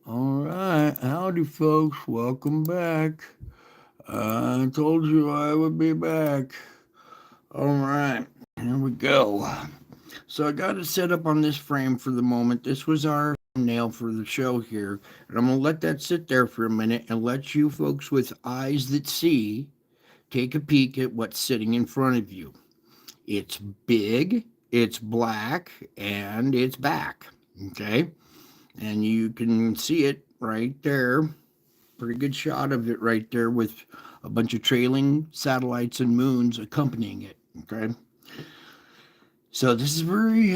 All right, howdy, folks. Welcome back. I told you I would be back. All right, here we go. So I got it set up on this frame for the moment. This was our thumbnail for the show here, and I'm gonna let that sit there for a minute and let you folks with eyes that see take a peek at what's sitting in front of you. It's big, it's black, and it's back. Okay, and you can see it right there. Pretty good shot of it right there with a bunch of trailing satellites and moons accompanying it. Okay. So this is very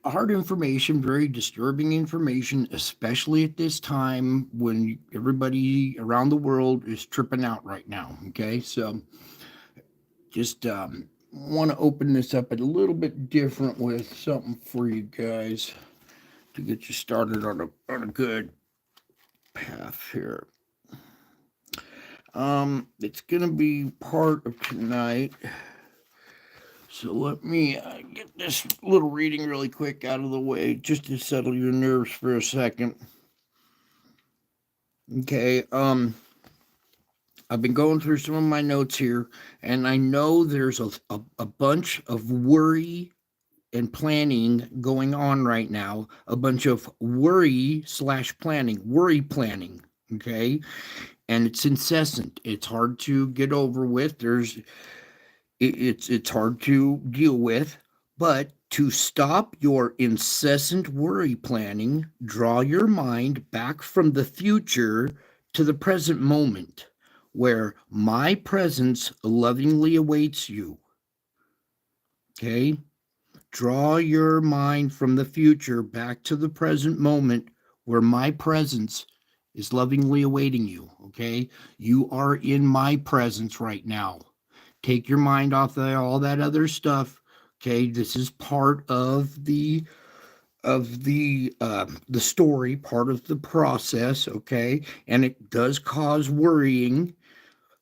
hard information, very disturbing information, especially at this time when everybody around the world is tripping out right now. Okay. So just want to open this up a little bit different with something for you guys to get you started on a good path here. It's gonna be part of tonight. So let me get this little reading really quick out of the way just to settle your nerves for a second. Okay, I've been going through some of my notes here, and I know there's a bunch of worry and planning going on right now. A bunch of worry planning. Okay, and it's incessant. It's hard to get over with. It's hard to deal with, but to stop your incessant worry planning, draw your mind back from the future to the present moment, where my presence lovingly awaits you. Okay? Draw your mind from the future back to the present moment, where my presence is lovingly awaiting you. Okay? You are in my presence right now. Take your mind off all that other stuff. Okay, this is part of the story, part of the process. Okay, and it does cause worrying.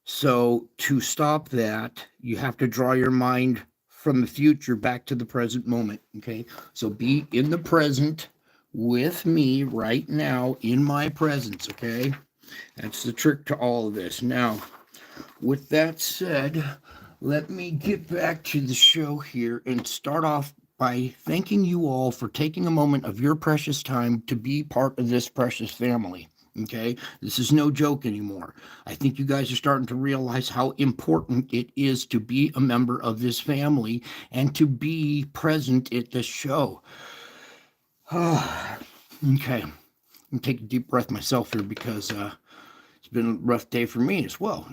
So to stop that, you have to draw your mind from the future back to the present moment. Okay, so be in the present with me right now in my presence. Okay, that's the trick to all of this. Now, with that said, let me get back to the show here and start off by thanking you all for taking a moment of your precious time to be part of this precious family. Okay, this is no joke anymore. I think you guys are starting to realize how important it is to be a member of this family and to be present at this show. Okay, I'm take a deep breath myself here because it's been a rough day for me as well.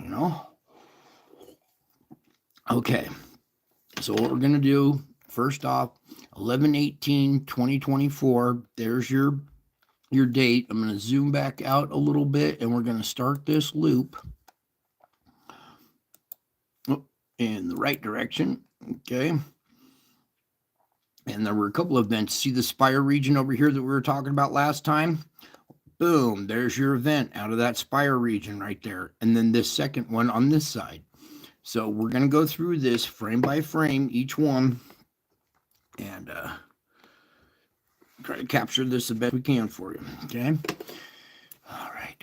Okay, so what we're going to do, first off, 11/18/2024. There's your date. I'm going to zoom back out a little bit, and we're going to start this loop in the right direction. Okay. And there were a couple of events. See the Spire region over here that we were talking about last time? Boom, there's your event out of that Spire region right there. And then this second one on this side. So we're going to go through this frame by frame, each one, and try to capture this the best we can for you. Okay. All right.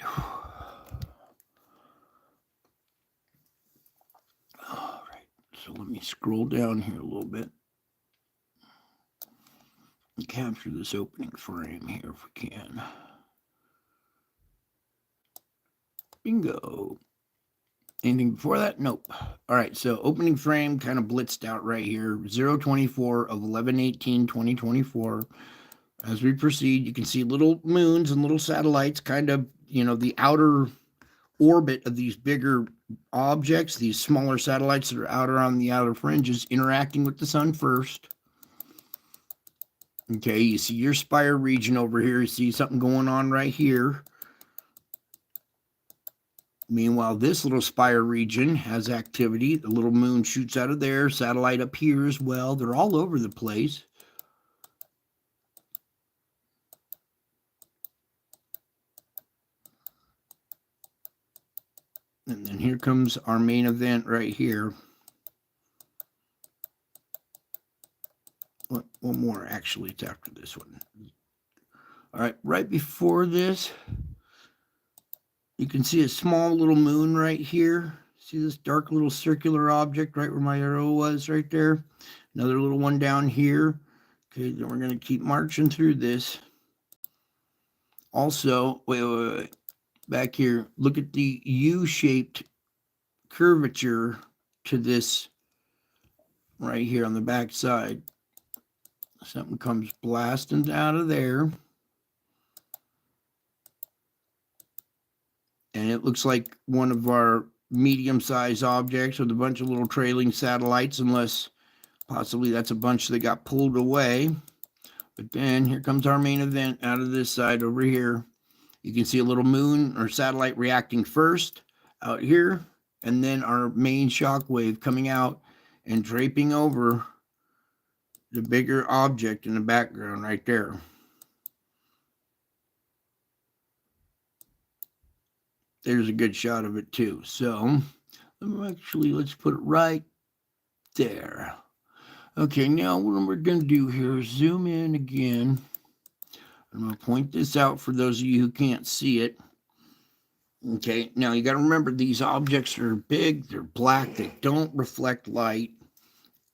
All right. So let me scroll down here a little bit and capture this opening frame here if we can. Bingo. Anything before that? Nope. All right. So opening frame kind of blitzed out right here. 024 of 11/18/2024. As we proceed, you can see little moons and little satellites, kind of, the outer orbit of these bigger objects, these smaller satellites that are out around the outer fringes, interacting with the sun first. Okay, you see your Spire region over here. You see something going on right here. Meanwhile, this little Spire region has activity. The little moon shoots out of there, satellite up here as well. They're all over the place. And then here comes our main event right here. One more, actually, it's after this one. All right, right before this, you can see a small little moon right here. See this dark little circular object right where my arrow was right there? Another little one down here. Okay, then we're going to keep marching through this. Also, wait. Back here, look at the U-shaped curvature to this right here on the back side. Something comes blasting out of there. And it looks like one of our medium-sized objects with a bunch of little trailing satellites, unless possibly that's a bunch that got pulled away. But then here comes our main event out of this side over here. You can see a little moon or satellite reacting first out here, and then our main shock wave coming out and draping over the bigger object in the background right there. There's a good shot of it too. So let's put it right there. Okay, now what we're going to do here is zoom in again. I'm going to point this out for those of you who can't see it. Okay, now you got to remember these objects are big, they're black, they don't reflect light,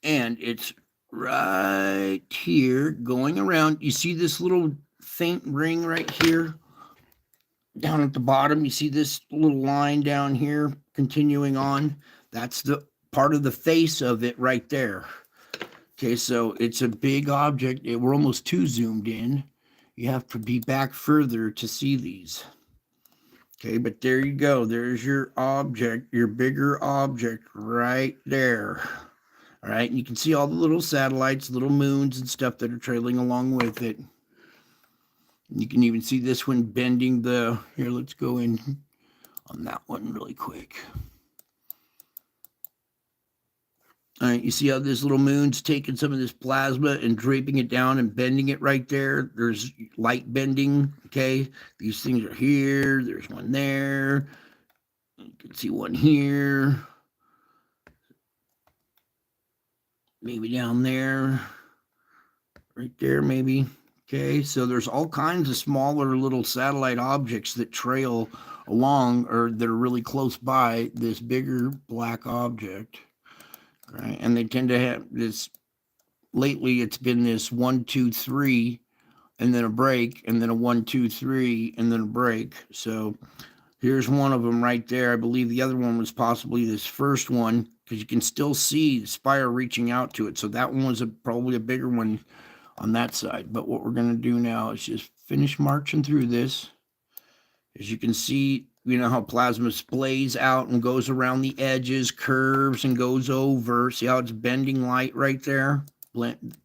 and it's right here going around. You see this little faint ring right here down at the bottom? You see this little line down here continuing on? That's the part of the face of it right there. Okay, so it's a big object. We're almost too zoomed in. You have to be back further to see these. Okay, but there you go. There's your object, your bigger object right there. All right, and you can see all the little satellites, little moons and stuff that are trailing along with it. You can even see this one bending the... Here, let's go in on that one really quick. All right, you see how this little moon's taking some of this plasma and draping it down and bending it right there? There's light bending, okay? These things are here. There's one there. You can see one here. Maybe down there. Right there, maybe. Okay, so there's all kinds of smaller little satellite objects that trail along or that are really close by this bigger black object. Right, and they tend to have this. Lately, it's been this 1, 2, 3, and then a break, and then a 1, 2, 3, and then a break. So here's one of them right there. I believe the other one was possibly this first one, because you can still see the spire reaching out to it. So that one was probably a bigger one on that side. But what we're going to do now is just finish marching through this. As you can see, you know how plasma splays out and goes around the edges, curves, and goes over. See how it's bending light right there?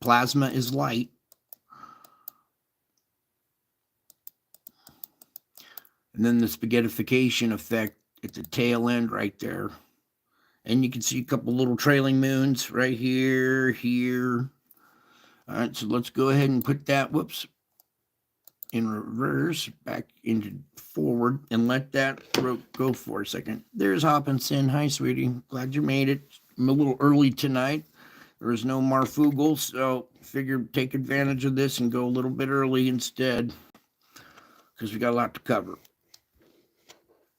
Plasma is light. And then the spaghettification effect at the tail end right there. And you can see a couple little trailing moons right here, here. All right, so let's go ahead and put that, in reverse, back into forward, and let that rope go for a second. There's Hopkinson. Hi, sweetie. Glad you made it. I'm a little early tonight. There was no Marfugal, so figured take advantage of this and go a little bit early instead, because we got a lot to cover.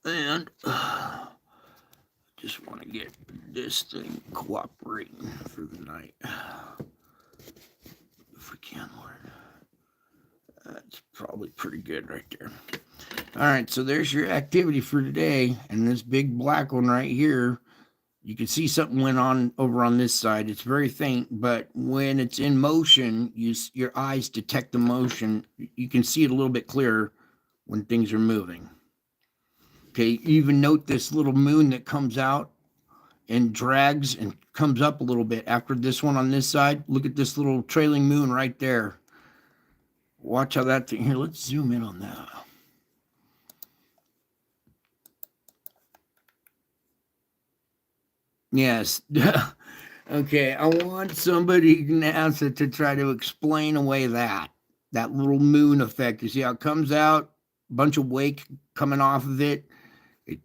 And just want to get this thing cooperating for the night. If we can, Lord. That's probably pretty good right there. All right, so there's your activity for today. And this big black one right here, you can see something went on over on this side. It's very faint, but when it's in motion, your eyes detect the motion. You can see it a little bit clearer when things are moving. Okay, even note this little moon that comes out and drags and comes up a little bit after this one on this side. Look at this little trailing moon right there. Watch how that thing, here, let's zoom in on that. Yes. Okay, I want somebody in NASA to try to explain away that little moon effect. You see how it comes out, a bunch of wake coming off of it.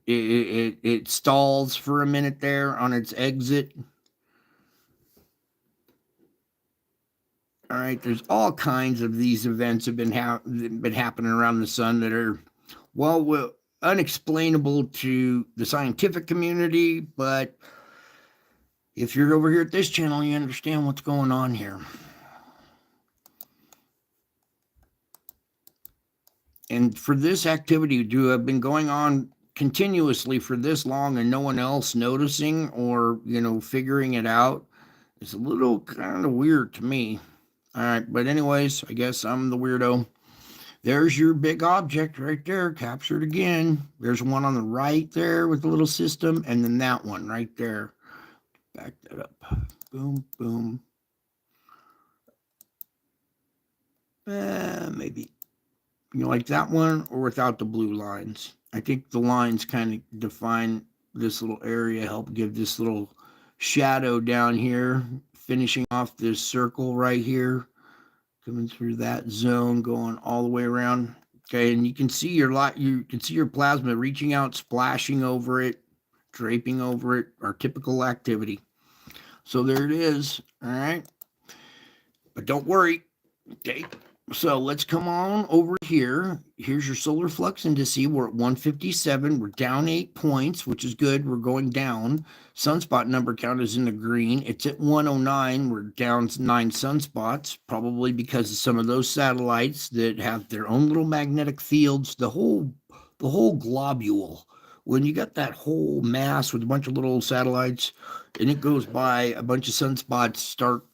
It stalls for a minute there on its exit. All right, there's all kinds of these events have been happening around the sun that are, well, unexplainable to the scientific community, but if you're over here at this channel, you understand what's going on here. And for this activity to have been going on continuously for this long and no one else noticing or, figuring it out, it's a little kind of weird to me. All right, but anyways, I guess I'm the weirdo. There's your big object right there, captured again. There's one on the right there with the little system, and then that one right there. Back that up. Boom, boom. Maybe. Like that one or without the blue lines. I think the lines kind of define this little area, help give this little shadow down here, finishing off this circle right here, coming through that zone, going all the way around. Okay, and you can see your plasma reaching out, splashing over it, draping over it, our typical activity. So there it is. All right. But don't worry. Okay. So let's come on over here. Here's your solar flux indice. We're at 157. We're down 8 points, which is good. We're going down. Sunspot number count is in the green. It's at 109. We're down 9 sunspots, probably because of some of those satellites that have their own little magnetic fields. The whole globule. When you got that whole mass with a bunch of little satellites and it goes by, a bunch of sunspots start,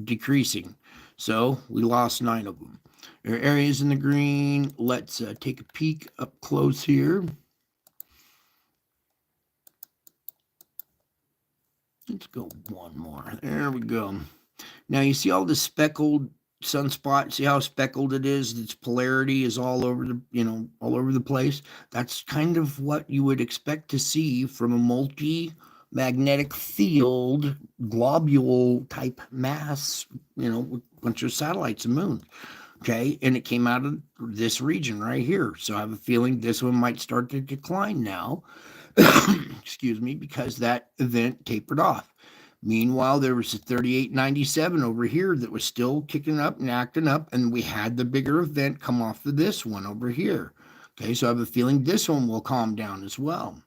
decreasing. So we lost 9 of them. There are areas in the green. Let's take a peek up close here. Let's go one more. There we go. Now you see all the speckled sunspot. See how speckled it is? Its polarity is all over the place. That's kind of what you would expect to see from a multi-magnetic field globule type mass, with a bunch of satellites and moons. Okay, and it came out of this region right here. So I have a feeling this one might start to decline now. Excuse me, because that event tapered off. Meanwhile, there was a 3897 over here that was still kicking up and acting up, and we had the bigger event come off of this one over here. Okay, so I have a feeling this one will calm down as well.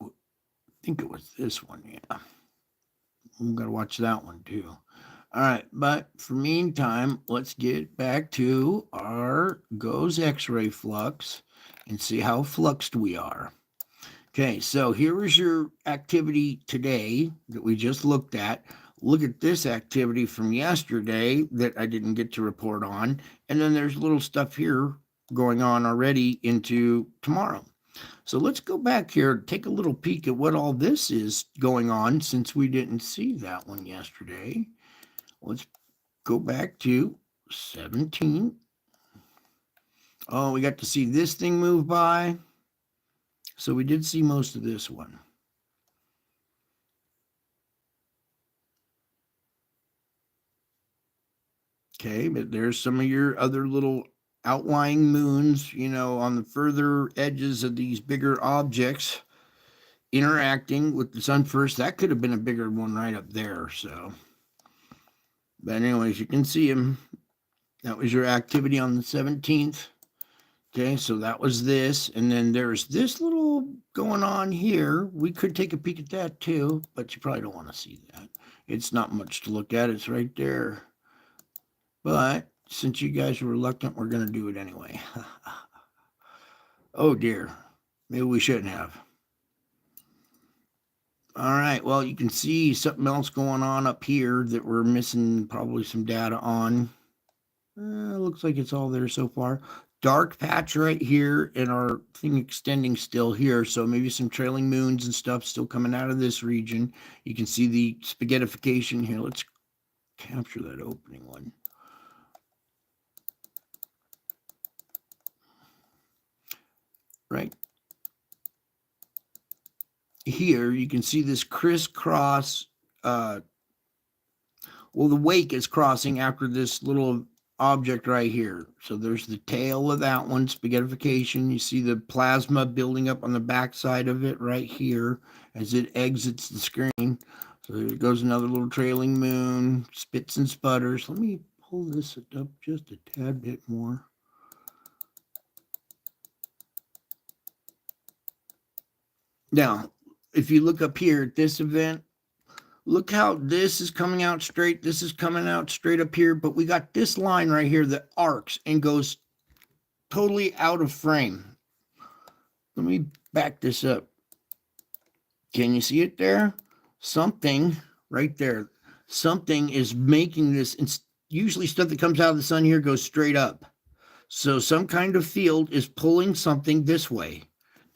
I think it was this one, yeah. I'm going to watch that one too. All right, but for meantime, let's get back to our GOES X-ray flux and see how fluxed we are. Okay, so here is your activity today that we just looked at. Look at this activity from yesterday that I didn't get to report on. And then there's little stuff here going on already into tomorrow. So let's go back here, take a little peek at what all this is going on since we didn't see that one yesterday. Let's go back to 17. Oh, we got to see this thing move by. So we did see most of this one. Okay, but there's some of your other little outlying moons, on the further edges of these bigger objects interacting with the sun first. That could have been a bigger one right up there, so. But anyways, you can see them. That was your activity on the 17th. Okay, so that was this. And then there's this little going on here. We could take a peek at that too, but you probably don't want to see that. It's not much to look at. It's right there. But since you guys are reluctant, we're going to do it anyway. Oh dear. Maybe we shouldn't have. All right, well, you can see something else going on up here that we're missing probably some data on. Looks like it's all there so far. Dark patch right here and our thing extending still here. So maybe some trailing moons and stuff still coming out of this region. You can see the spaghettification here. Let's capture that opening one. Right here, you can see this crisscross. Well, the wake is crossing after this little object right here. So there's the tail of that one, spaghettification. You see the plasma building up on the back side of it right here as it exits the screen. So So there goes another little trailing moon, spits and sputters. Let me pull this up just a tad bit more. Now, if you look up here at this event, look how this is coming out straight. This is coming out straight up here, but we got this line right here that arcs and goes totally out of frame. Let me back this up. Can you see it there? Something right there. Something is making this. Usually stuff that comes out of the sun here goes straight up. So some kind of field is pulling something this way.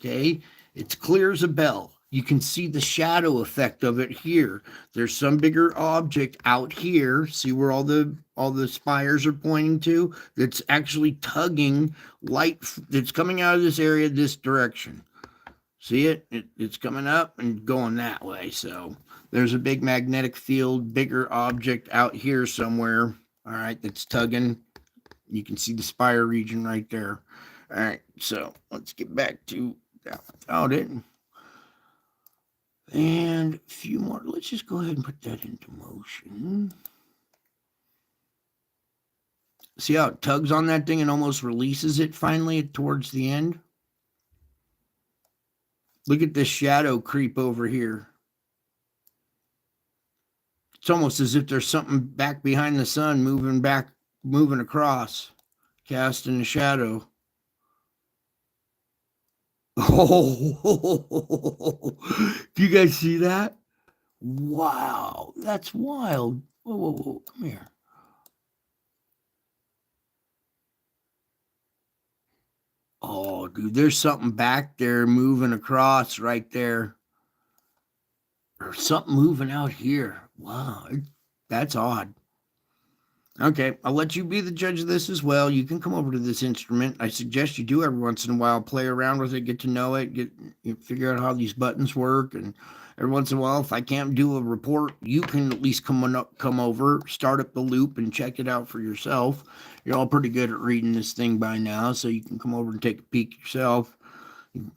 Okay. It's clear as a bell. You can see the shadow effect of it here. There's some bigger object out here. See where all the spires are pointing to? That's actually tugging light that's coming out of this area this direction. See it? It's coming up and going that way. So there's a big magnetic field, bigger object out here somewhere. All right, that's tugging. You can see the spire region right there. All right, so let's get back to that without it. And a few more. Let's just go ahead and put that into motion. See how it tugs on that thing and almost releases it finally towards the end? Look at this shadow creep over here. It's almost as if there's something back behind the sun moving across, casting a shadow. Oh, do you guys see that? Wow, that's wild. Whoa, whoa, whoa, come here. Oh, dude, there's something back there moving across right there. Or something moving out here. Wow, that's odd. Okay, I'll let you be the judge of this as well. You can come over to this instrument. I suggest you do every once in a while, play around with it, get to know it, figure out how these buttons work, and every once in a while, if I can't do a report, you can at least come over, start up the loop, and check it out for yourself. You're all pretty good at reading this thing by now, so you can come over and take a peek yourself.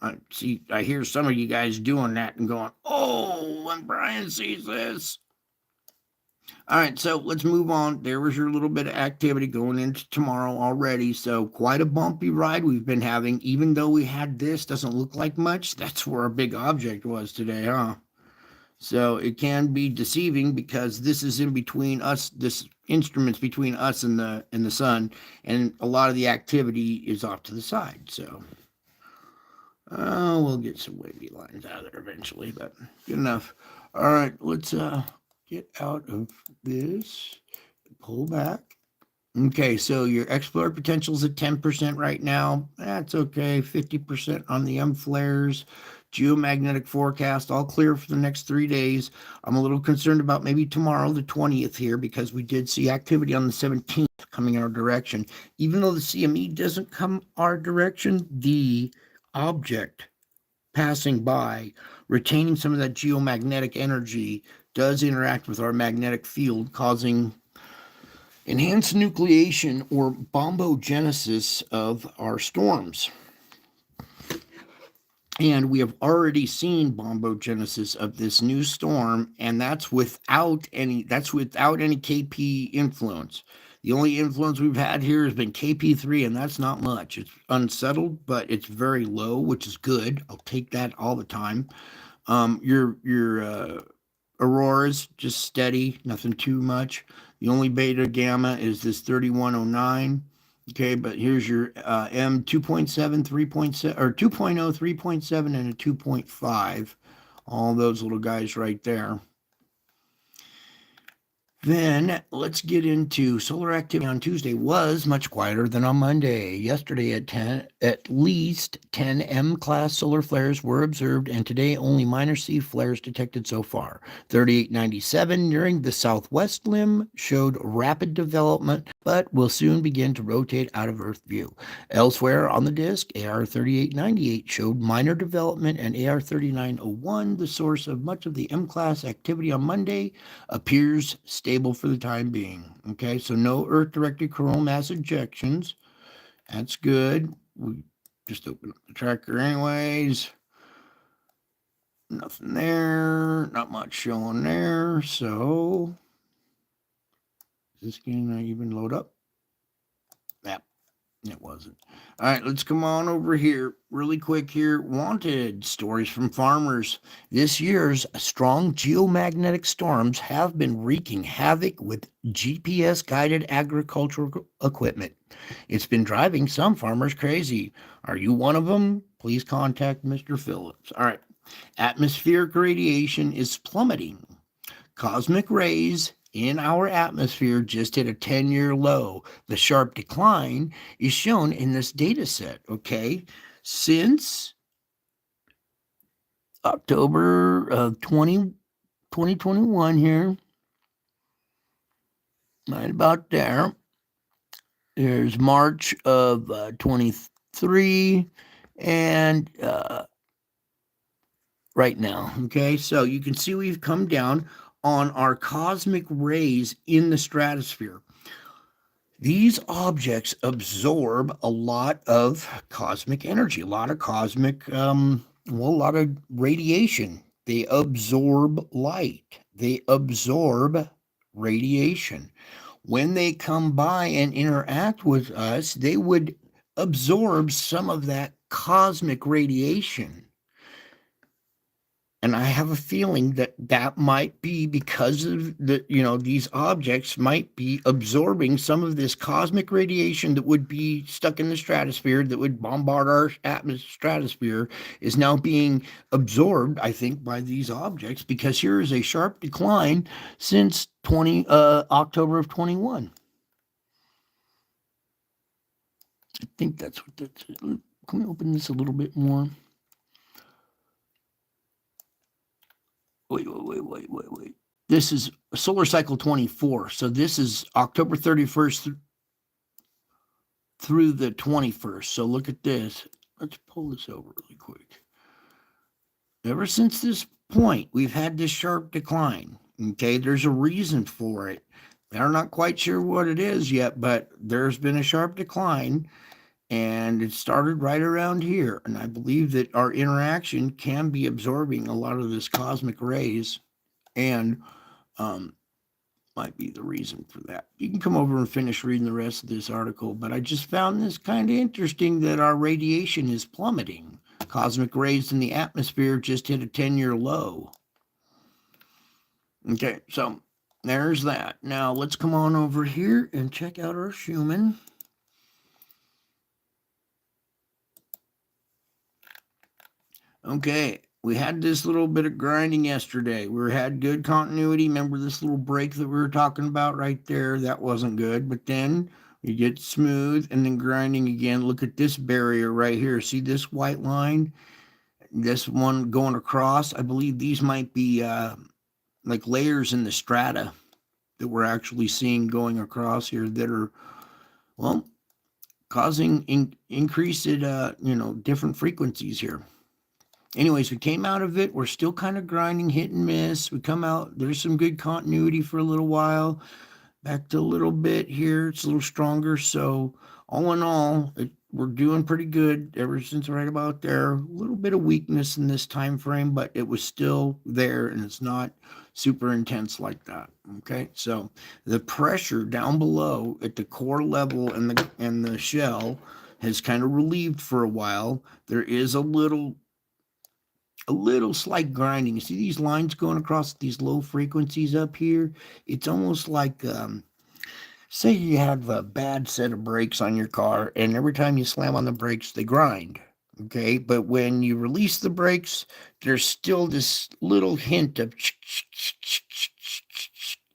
I hear some of you guys doing that and going, "Oh, when Brian sees this." All right, so let's move on. There was your little bit of activity going into tomorrow already. So quite a bumpy ride we've been having. Even though we had this, doesn't look like much. That's where our big object was today, huh? So it can be deceiving because this is in between us. This instrument's between us and the sun, and a lot of the activity is off to the side. So we'll get some wavy lines out of there eventually, but good enough. All right, let's get out of this, pull back. Okay, so your explorer potential is at 10% right now. That's okay. 50% on the M flares. Geomagnetic forecast, all clear for the next 3 days. I'm a little concerned about maybe tomorrow, the 20th here, because we did see activity on the 17th coming our direction. Even though the CME doesn't come our direction, the object passing by, retaining some of that geomagnetic energy, does interact with our magnetic field, causing enhanced nucleation or bombogenesis of our storms. And we have already seen bombogenesis of this new storm, and that's without any KP influence. The only influence we've had here has been KP3, and that's not much. It's unsettled, but it's very low, which is good. I'll take that all the time. Your auroras just steady, nothing too much. The only beta gamma is this 3109. Okay, but here's your M 2.7, 3.7, or 2.0, 3.7, and a 2.5. All those little guys right there. Then let's get into solar activity on Tuesday was much quieter than on Monday. Yesterday at least 10 M-class solar flares were observed, and today only minor C flares detected so far. 3897 nearing the southwest limb showed rapid development, but will soon begin to rotate out of Earth view. Elsewhere on the disk, AR 3898 showed minor development, and AR 3901, the source of much of the M-class activity on Monday, appears stable for the time being. Okay, so no Earth-directed coronal mass ejections. That's good. We just open up the tracker anyways. Nothing there. Not much showing there. So, is this going to even load up? Yep. It wasn't. All right, let's come on over here really quick here. Wanted stories from farmers. This year's strong geomagnetic storms have been wreaking havoc with GPS guided agricultural equipment. It's been driving some farmers crazy. Are you one of them? Please contact Mr. Phillips. All right. Atmospheric radiation is plummeting. Cosmic rays in our atmosphere just hit a 10-year low. The sharp decline is shown in this data set, okay? Since October of 2021 here, right about there. There's March of 23 and right now, okay? So you can see we've come down on our cosmic rays in the stratosphere. These objects absorb a lot of cosmic energy, a lot of cosmic, a lot of radiation. They absorb light. They absorb radiation. When they come by and interact with us, they would absorb some of that cosmic radiation. And I have a feeling that that might be because of these objects might be absorbing some of this cosmic radiation that would be stuck in the stratosphere, that would bombard our stratosphere, is now being absorbed, I think, by these objects, because here is a sharp decline since October of 21. I think that's what that's. Can we open this a little bit more? Wait. This is solar cycle 24. So this is October 31st through the 21st. So look at this. Let's pull this over really quick. Ever since this point, we've had this sharp decline. Okay, there's a reason for it. They're not quite sure what it is yet, but there's been a sharp decline, and it started right around here. And I believe that our interaction can be absorbing a lot of this cosmic rays, and might be the reason for that. You can come over and finish reading the rest of this article, but I just found this kind of interesting that our radiation is plummeting. Cosmic rays in the atmosphere just hit a 10-year low. Okay, so there's that. Now let's come on over here and check out our Schumann. Okay, we had this little bit of grinding yesterday. We had good continuity. Remember this little break that we were talking about right there? That wasn't good. But then you get smooth and then grinding again. Look at this barrier right here. See this white line? This one going across. I believe these might be like layers in the strata that we're actually seeing going across here that are, well, causing increased, different frequencies here. Anyways, we came out of it. We're still kind of grinding, hit and miss. We come out. There's some good continuity for a little while. Back to a little bit here. It's a little stronger. So all in all, we're doing pretty good ever since right about there. A little bit of weakness in this time frame, but it was still there, and it's not super intense like that. Okay, so the pressure down below at the core level and the shell has kind of relieved for a while. There is a little slight grinding. You see these lines going across these low frequencies up here? It's almost like, say you have a bad set of brakes on your car, and every time you slam on the brakes, they grind. Okay, but when you release the brakes, there's still this little hint of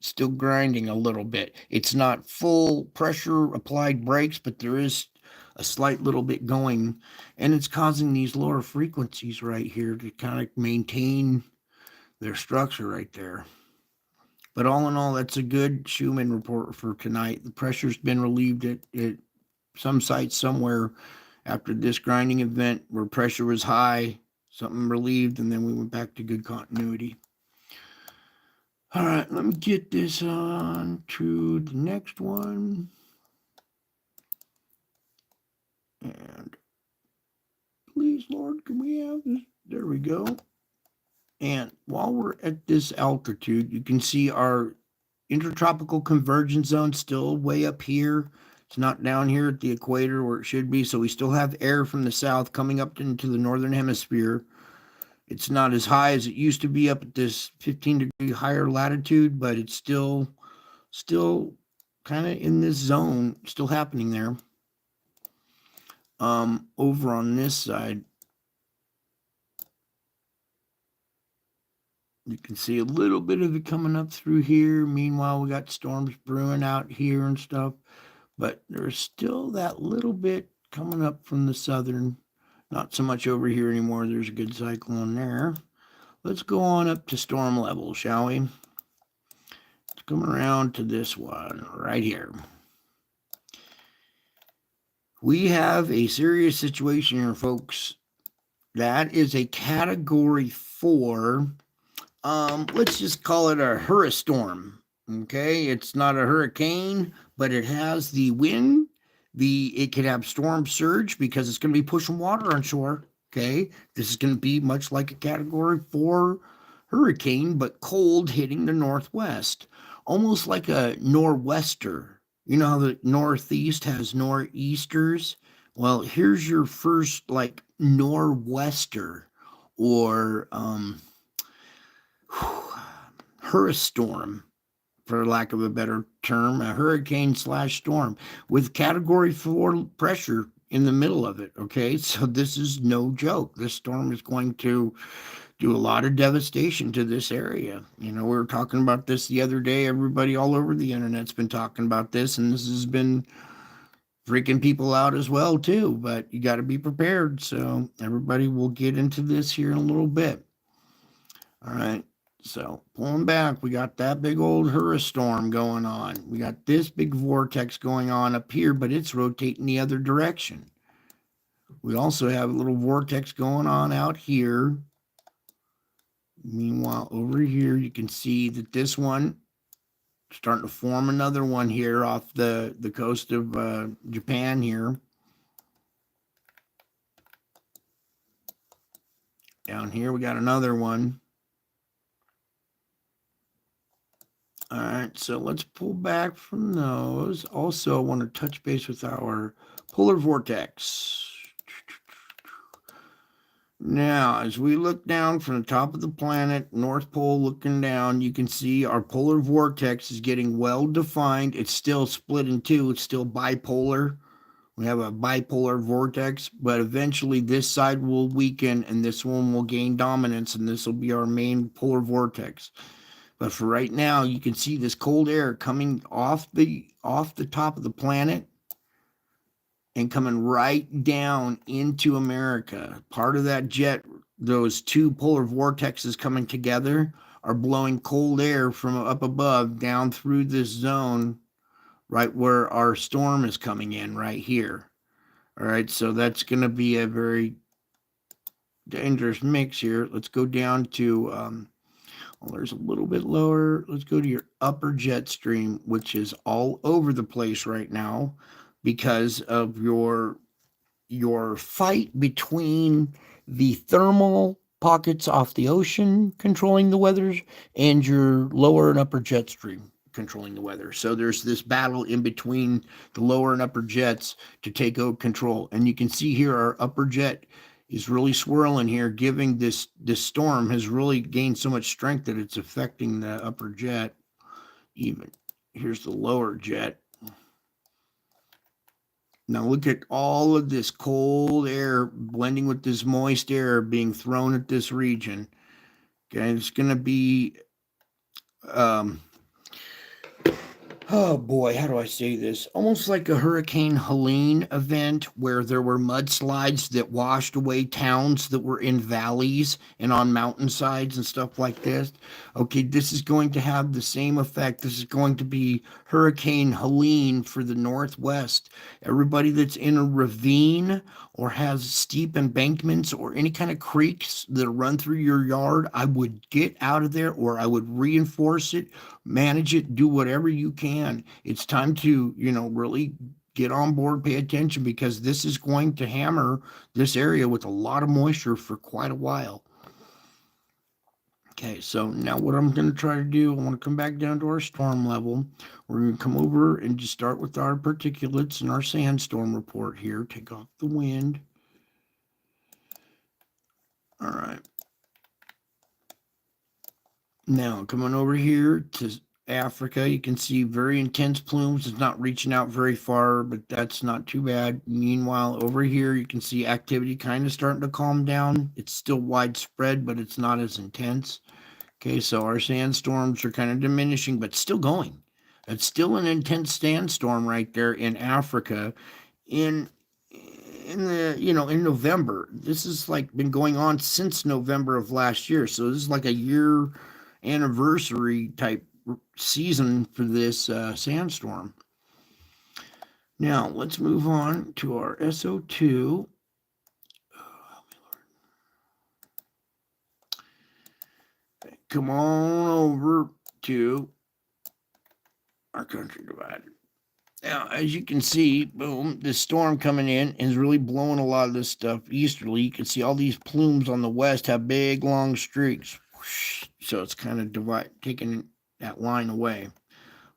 still grinding a little bit. It's not full pressure applied brakes, but there is a slight little bit going, and it's causing these lower frequencies right here to kind of maintain their structure right there. But all in all, that's a good Schumann report for tonight. The pressure's been relieved at some sites somewhere after this grinding event where pressure was high, something relieved, and then we went back to good continuity. All right, let me get this on to the next one. And please, Lord, can we have this? There we go. And while we're at this altitude, you can see our intertropical convergence zone still way up here. It's not down here at the equator where it should be. So we still have air from the south coming up into the northern hemisphere. It's not as high as it used to be up at this 15-degree higher latitude, but it's still kind of in this zone, still happening there. Over on this side, you can see a little bit of it coming up through here. Meanwhile, we got storms brewing out here and stuff, but there's still that little bit coming up from the southern. Not so much over here anymore. There's a good cyclone there. Let's go on up to storm level, shall we? Let's come around to this one right here. We have a serious situation here, folks. That is a category 4. Let's just call it a hurricane. Okay, it's not a hurricane, but it has the wind. It could have storm surge because it's going to be pushing water on shore. Okay, this is going to be much like a category 4 hurricane, but cold hitting the northwest, almost like a nor'wester. You know how the northeast has nor'easters? Well, here's your first like nor'wester or hurricane, for lack of a better term, a hurricane/storm with category 4 pressure in the middle of it. Okay, so this is no joke. This storm is going to do a lot of devastation to this area. You know, we were talking about this the other day. Everybody all over the internet's been talking about this, and this has been freaking people out as well too, but you got to be prepared. So everybody will get into this here in a little bit. All right. So pulling back, we got that big old hurricane going on. We got this big vortex going on up here, but it's rotating the other direction. We also have a little vortex going on out here. Meanwhile, over here, you can see that this one starting to form another one here off the coast of Japan here. Down here, we got another one. All right, so let's pull back from those. Also, I want to touch base with our polar vortex. Now, as we look down from the top of the planet, North Pole looking down, you can see our polar vortex is getting well defined. It's still split in two. It's still bipolar. We have a bipolar vortex, but eventually this side will weaken and this one will gain dominance, and this will be our main polar vortex. But for right now, you can see this cold air coming off the top of the planet and coming right down into America. Part of that jet, those two polar vortexes coming together, are blowing cold air from up above down through this zone right where our storm is coming in right here. All right, so that's going to be a very dangerous mix here. Let's go down to, well, there's a little bit lower. Let's go to your upper jet stream, which is all over the place right now because of your fight between the thermal pockets off the ocean controlling the weather and your lower and upper jet stream controlling the weather. So there's this battle in between the lower and upper jets to take over control. And you can see here our upper jet is really swirling here, giving this storm has really gained so much strength that it's affecting the upper jet. Even here's the lower jet. Now look at all of this cold air blending with this moist air being thrown at this region. Okay, it's going to be, oh boy, how do I say this? Almost like a Hurricane Helene event where there were mudslides that washed away towns that were in valleys and on mountainsides and stuff like this. Okay, this is going to have the same effect. This is going to be Hurricane Helene for the Northwest. Everybody that's in a ravine or has steep embankments or any kind of creeks that run through your yard, I would get out of there, or I would reinforce it, manage it, do whatever you can. It's time to, really get on board, pay attention, because this is going to hammer this area with a lot of moisture for quite a while. Okay, so now what I'm going to try to do, I want to come back down to our storm level. We're going to come over and just start with our particulates and our sandstorm report here. Take off the wind. All right. Now, coming over here to Africa, you can see very intense plumes. It's not reaching out very far, but that's not too bad. Meanwhile, over here, you can see activity kind of starting to calm down. It's still widespread, but it's not as intense. Okay, so our sandstorms are kind of diminishing, but still going. It's still an intense sandstorm right there in Africa. In in November. This has like been going on since November of last year. So this is like a year anniversary type season for this sandstorm. Now let's move on to our SO2. Come on over to our country divider. Now, as you can see, boom, this storm coming in is really blowing a lot of this stuff easterly. You can see all these plumes on the west have big, long streaks. So it's kind of taking that line away.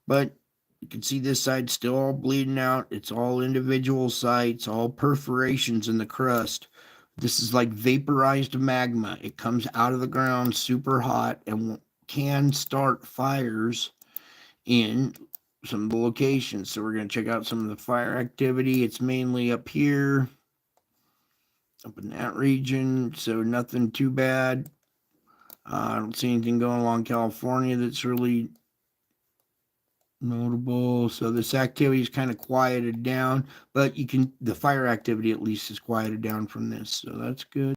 But you can see this side still all bleeding out. It's all individual sites, all perforations in the crust. This is like vaporized magma. It comes out of the ground super hot and can start fires in some of the locations. So we're going to check out some of the fire activity. It's mainly up here, up in that region. So nothing too bad. I don't see anything going along California that's really notable. So this activity is kind of quieted down, but the fire activity at least is quieted down from this. So that's good.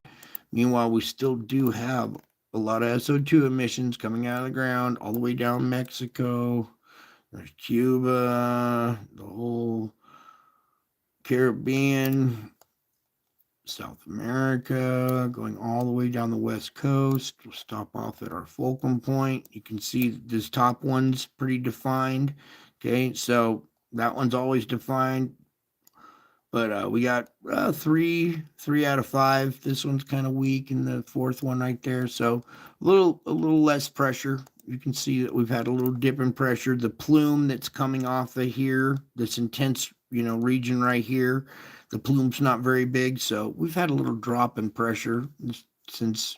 Meanwhile, we still do have a lot of SO2 emissions coming out of the ground all the way down Mexico. There's Cuba, the whole Caribbean, South America, going all the way down the west coast. We'll stop off at our fulcrum point. You can see this top one's pretty defined. Okay, so that one's always defined. But we got three out of five. This one's kind of weak, and the fourth one right there. So a little less pressure. You can see that we've had a little dip in pressure. The plume that's coming off of here, this intense, region right here, the plume's not very big. So we've had a little drop in pressure since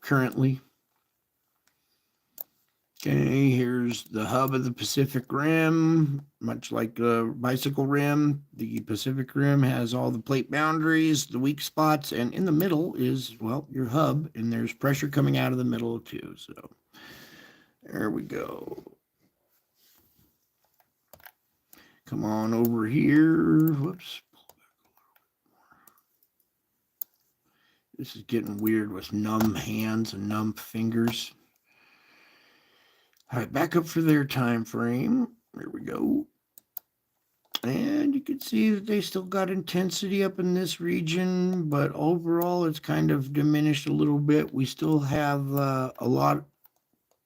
currently. Okay, here's the hub of the Pacific Rim. Much like the bicycle rim, the Pacific Rim has all the plate boundaries, the weak spots, and in the middle is, well, your hub, and there's pressure coming out of the middle too. So there we go. Come on over here. Whoops. This is getting weird with numb hands and numb fingers. All right, back up for their time frame. There we go. And you can see that they still got intensity up in this region, but overall it's kind of diminished a little bit. We still have a lot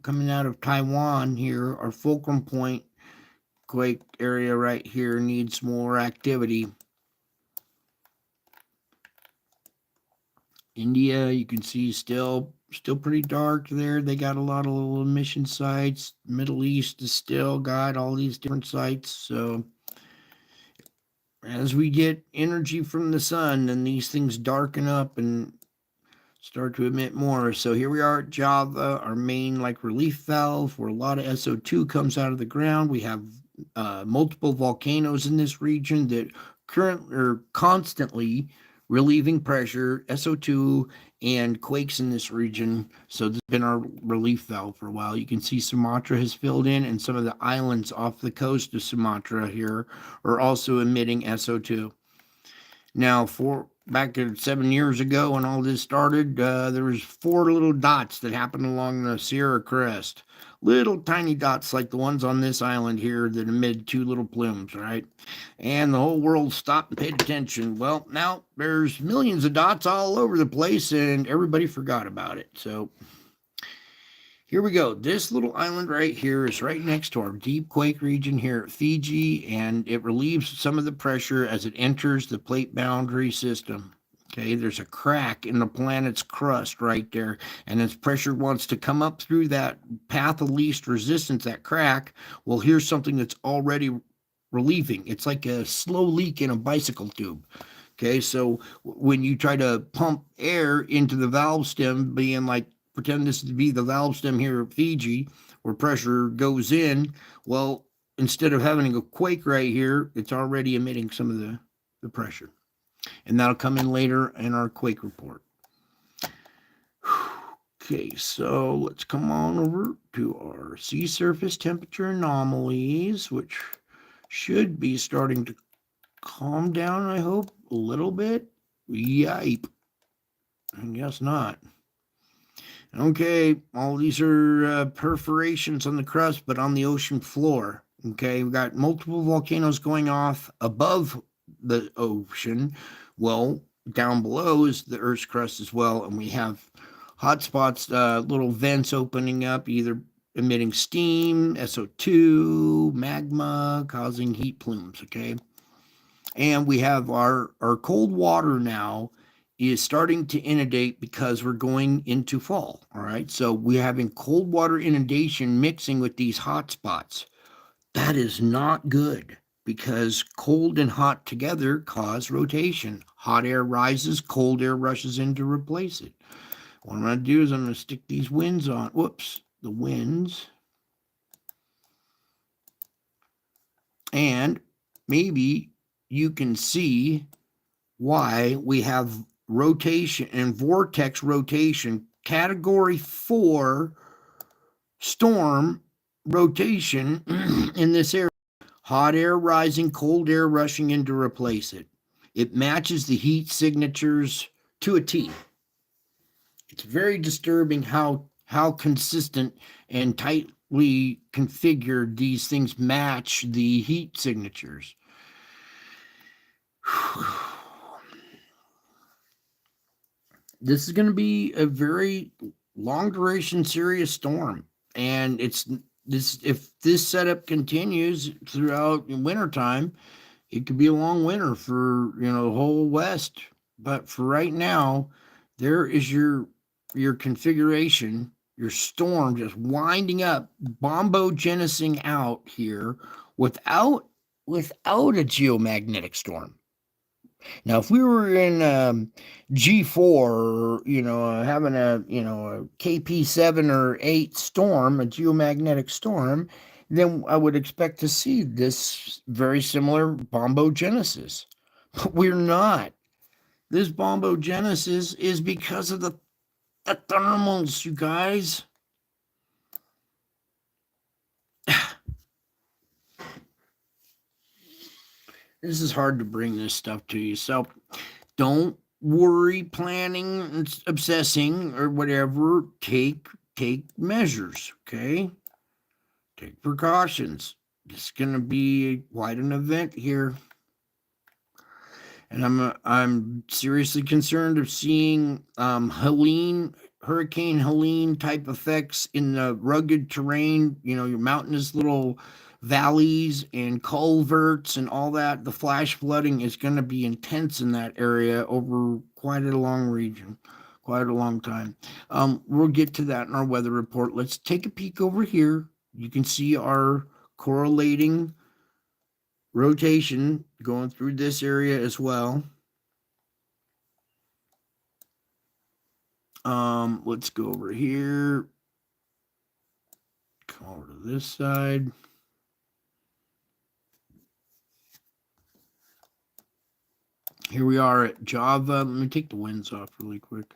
coming out of Taiwan here. Our fulcrum point quake area right here needs more activity. India, you can see still pretty dark there. They got a lot of little emission sites. Middle East is still got all these different sites. So as we get energy from the sun, then these things darken up and start to emit more. So here we are at Java, our main relief valve, where a lot of SO2 comes out of the ground. We have multiple volcanoes in this region that constantly relieving pressure, SO2, and quakes in this region. So this has been our relief valve for a while. You can see Sumatra has filled in, and some of the islands off the coast of Sumatra here are also emitting SO2. Now, back 7 years ago when all this started, there was 4 little dots that happened along the Sierra Crest. Little tiny dots like the ones on this island here that emitted 2 little plumes, right? And the whole world stopped and paid attention. Well, now there's millions of dots all over the place and everybody forgot about it. So here we go. This little island right here is right next to our deep quake region here at Fiji, and it relieves some of the pressure as it enters the plate boundary system. Okay, there's a crack in the planet's crust right there, and as pressure wants to come up through that path of least resistance, that crack, well, here's something that's already relieving. It's like a slow leak in a bicycle tube. Okay, so when you try to pump air into the valve stem, being like, pretend this to be the valve stem here at Fiji, where pressure goes in, well, instead of having a quake right here, it's already emitting some of the pressure. And that'll come in later in our quake report. Okay, so let's come on over to our sea surface temperature anomalies, which should be starting to calm down, I hope, a little bit. Yipe. I guess not. Okay, all these are perforations on the crust, but on the ocean floor. Okay, we've got multiple volcanoes going off above the ocean. Well, down below is the Earth's crust as well, and we have hot spots, little vents opening up, either emitting steam, SO2, magma, causing heat plumes. Okay, and we have our cold water now is starting to inundate because we're going into fall. All right, so we're having cold water inundation mixing with these hot spots. That is not good because cold and hot together cause rotation. Hot air rises, cold air rushes in to replace it. What I'm going to do is I'm going to stick these winds on. Whoops, the winds. And maybe you can see why we have rotation and vortex rotation, category 4 storm rotation in this area. Hot air rising, cold air rushing in to replace it. It matches the heat signatures to a T. It's very disturbing how consistent and tightly configured these things match the heat signatures. This is going to be a very long duration serious storm, and it's this if this setup continues throughout wintertime, it could be a long winter for the whole west. But for right now, there is your configuration, your storm just winding up, bombogenesing out here without a geomagnetic storm. Now, if we were in G4, having a KP7 or 8 storm, a geomagnetic storm, then I would expect to see this very similar bombogenesis. But we're not. This bombogenesis is because of the thermals, you guys. This is hard to bring this stuff to you. So don't worry, planning, obsessing, or whatever. Take measures, okay? Take precautions. It's going to be quite an event here. And I'm seriously concerned of seeing Hurricane Helene type effects in the rugged terrain, your mountainous little valleys and culverts and all that. The flash flooding is going to be intense in that area over quite a long region, quite a long time. We'll get to that in our weather report. Let's take a peek over here. You can see our correlating rotation going through this area as well. Let's go over here. Come over to this side. Here we are at Java. Let me take the winds off really quick.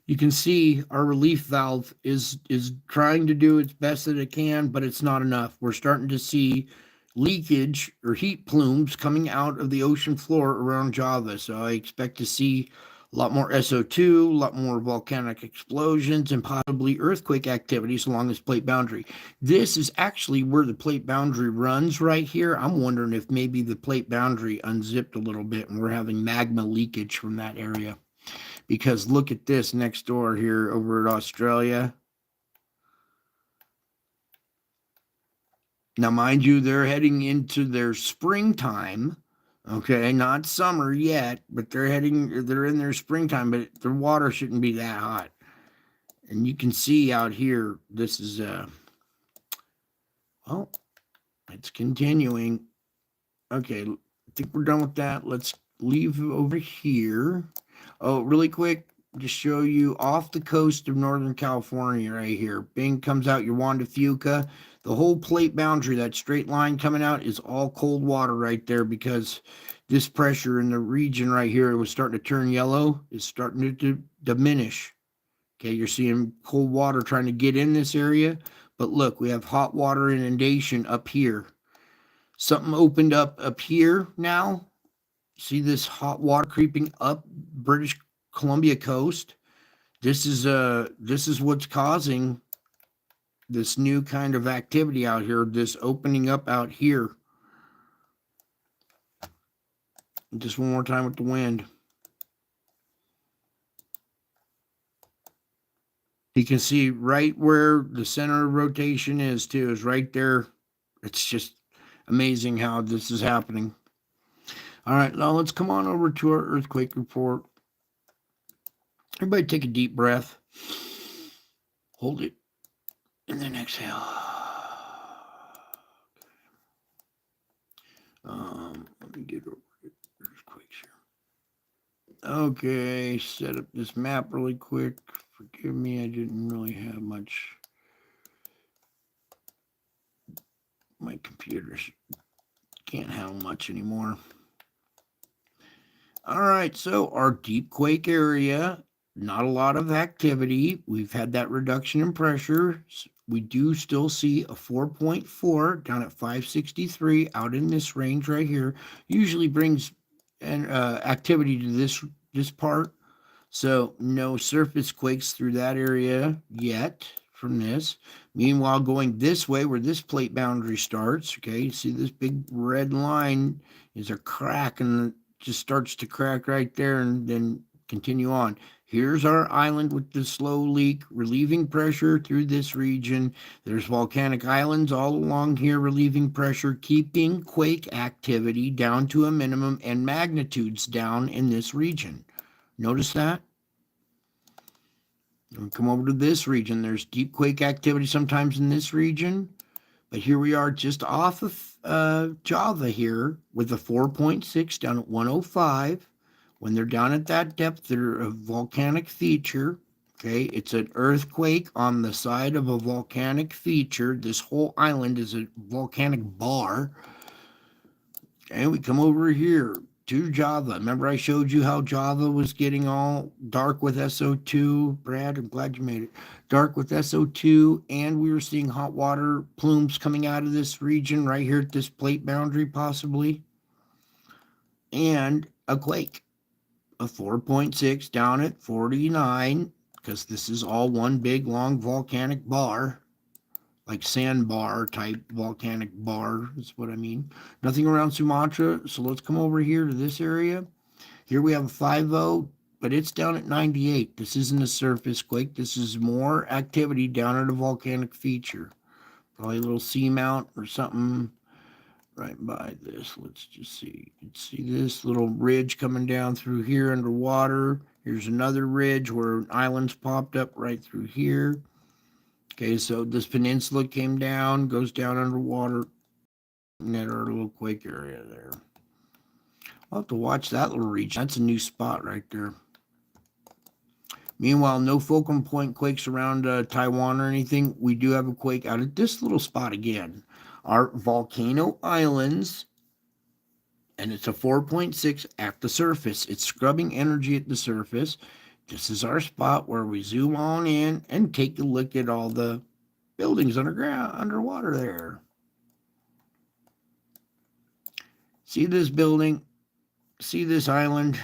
You can see our relief valve is trying to do its best that it can, but it's not enough. We're starting to see leakage or heat plumes coming out of the ocean floor around Java. So I expect to see a lot more SO2, a lot more volcanic explosions, and possibly earthquake activities along this plate boundary. This is actually where the plate boundary runs right here. I'm wondering if maybe the plate boundary unzipped a little bit and we're having magma leakage from that area. Because look at this next door here over at Australia. Now, mind you, they're heading into their springtime. Okay, not summer yet, but they're in their springtime, but their water shouldn't be that hot. And you can see out here, this is, well, it's continuing. Okay, I think we're done with that. Let's leave over here. Oh, really quick, just show you off the coast of Northern California right here. Bing comes out your Juan de Fuca. The whole plate boundary, that straight line coming out, is all cold water right there because this pressure in the region right here, it was starting to turn yellow. It's starting to diminish. Okay, you're seeing cold water trying to get in this area. But look, we have hot water inundation up here. Something opened up here now. See this hot water creeping up British Columbia coast? This is what's causing this new kind of activity out here, this opening up out here. Just one more time with the wind. You can see right where the center of rotation is too, is right there. It's just amazing how this is happening. All right, now let's come on over to our earthquake report. Everybody take a deep breath. Hold it, and then exhale. Let me get over earthquakes here. Okay, set up this map really quick. Forgive me, I didn't really have much. My computers can't handle much anymore. All right, so our deep quake area, not a lot of activity. We've had that reduction in pressure. We do still see a 4.4 down at 563 out in this range right here. Usually brings an activity to this part. So no surface quakes through that area yet from this. Meanwhile, going this way where this plate boundary starts, okay, you see this big red line is a crack and just starts to crack right there and then continue on. Here's our island with the slow leak, relieving pressure through this region. There's volcanic islands all along here, relieving pressure, keeping quake activity down to a minimum and magnitudes down in this region. Notice that? We come over to this region. There's deep quake activity sometimes in this region. But here we are just off of Java here with a 4.6 down at 105. When they're down at that depth, they're a volcanic feature. Okay, it's an earthquake on the side of a volcanic feature. This whole island is a volcanic bar. And we come over here to Java. Remember I showed you how Java was getting all dark with SO2? Brad, I'm glad you made it. Dark with SO2, and we were seeing hot water plumes coming out of this region right here at this plate boundary possibly. And a quake, a 4.6 down at 49, because this is all one big long volcanic bar. Like sandbar type volcanic bar is what I mean. Nothing around Sumatra. So let's come over here to this area. Here we have a 5.0, but it's down at 98. This isn't a surface quake. This is more activity down at a volcanic feature. Probably a little seamount or something right by this. Let's just see. You can see this little ridge coming down through here underwater. Here's another ridge where an island's popped up right through here. Okay, so this peninsula came down, goes down underwater, and at our little quake area there. I'll have to watch that little region. That's a new spot right there. Meanwhile, no focal point quakes around Taiwan or anything. We do have a quake out at this little spot again. Our volcano islands, and it's a 4.6 at the surface. It's scrubbing energy at the surface. This is our spot where we zoom on in and take a look at all the buildings underground, underwater there. See this building? See this island?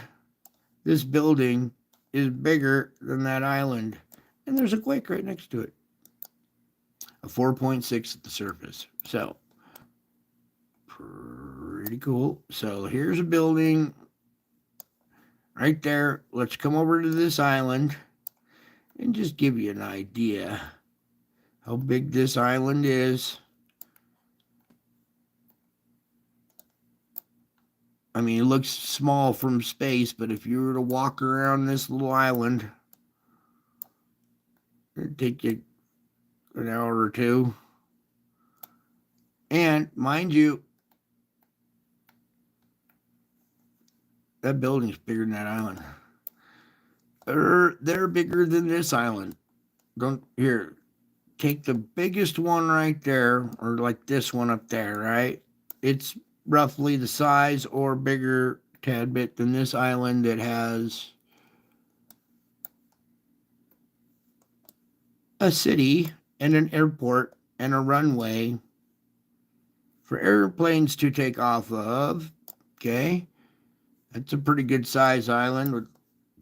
This building is bigger than that island. And there's a quake right next to it. A 4.6 at the surface. So, pretty cool. So here's a building right there. Let's come over to this island and just give you an idea how big this island is. I mean, it looks small from space, but if you were to walk around this little island, it'd take you an hour or two. And mind you, that building's bigger than that island. They're bigger than this island. Don't here. Take the biggest one right there, or like this one up there, right? It's roughly the size or bigger tad bit than this island that has a city and an airport and a runway for airplanes to take off of. Okay, that's a pretty good size island with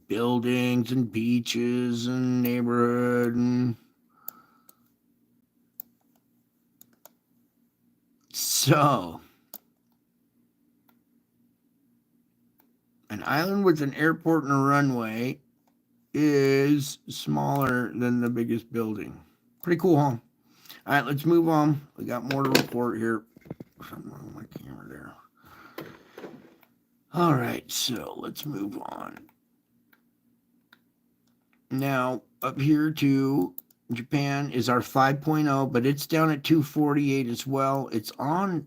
buildings and beaches and neighborhood and so an island with an airport and a runway is smaller than the biggest building. Pretty cool, huh? All right, let's move on. We got more to report here. Something wrong with my camera there. All right, so let's move on. Now, up here to Japan is our 5.0, but it's down at 248 as well. It's on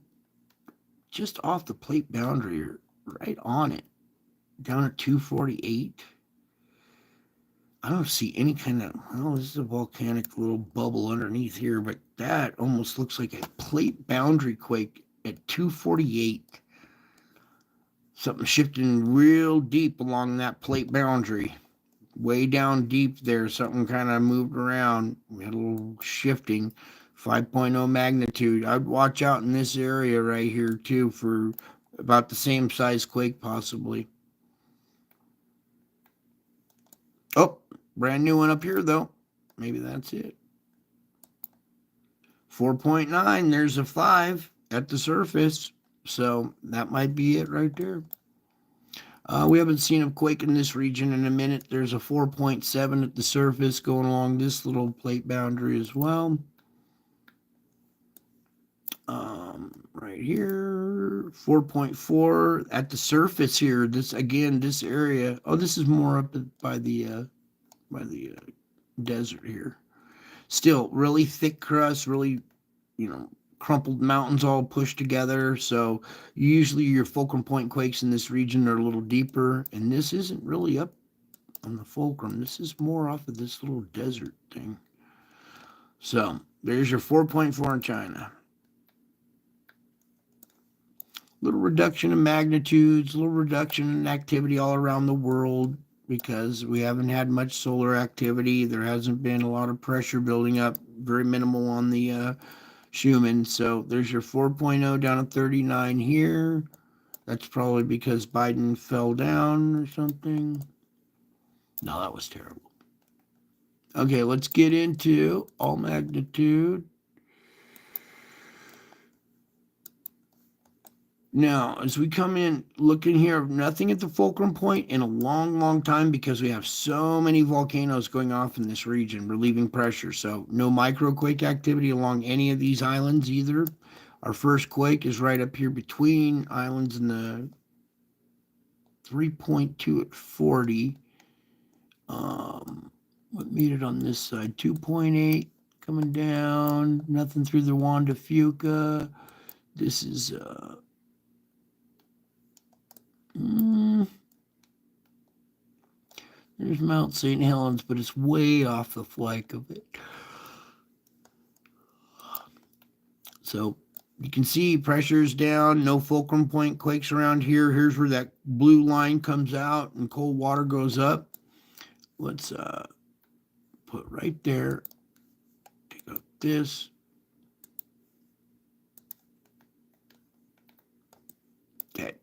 just off the plate boundary, right on it, down at 248. I don't see any kind of, well, this is a volcanic little bubble underneath here, but that almost looks like a plate boundary quake at 248. Something shifting real deep along that plate boundary. Way down deep there, something kind of moved around. We had a little shifting. 5.0 magnitude. I'd watch out in this area right here too for about the same size quake possibly. Oh, brand new one up here though. Maybe that's it. 4.9, there's a 5 at the surface. So that might be it right there. We haven't seen a quake in this region in a minute. There's a 4.7 at the surface going along this little plate boundary as well. Right here, 4.4 at the surface here. This again, this area. Oh, this is more up by the desert here. Still, really thick crust, really, crumpled mountains all pushed together. So usually your fulcrum point quakes in this region are a little deeper, and this isn't really up on the fulcrum. This is more off of this little desert thing. So there's your 4.4 in China. Little reduction in magnitudes, little reduction in activity all around the world because we haven't had much solar activity. There hasn't been a lot of pressure building up, very minimal on the Schumann. So there's your 4.0 down at 39 here. That's probably because Biden fell down or something. No, that was terrible. Okay, let's get into all magnitude. Now, as we come in, looking here, nothing at the fulcrum point in a long, long time because we have so many volcanoes going off in this region, relieving pressure. So no microquake activity along any of these islands either. Our first quake is right up here between islands in the 3.2 at 40. What made it on this side? 2.8 coming down. Nothing through the Juan de Fuca. This is... there's Mount St. Helens, but it's way off the flank of it. So you can see pressure's down, no fulcrum point quakes around here. Here's where that blue line comes out and cold water goes up. Let's put right there. Take out this. Okay.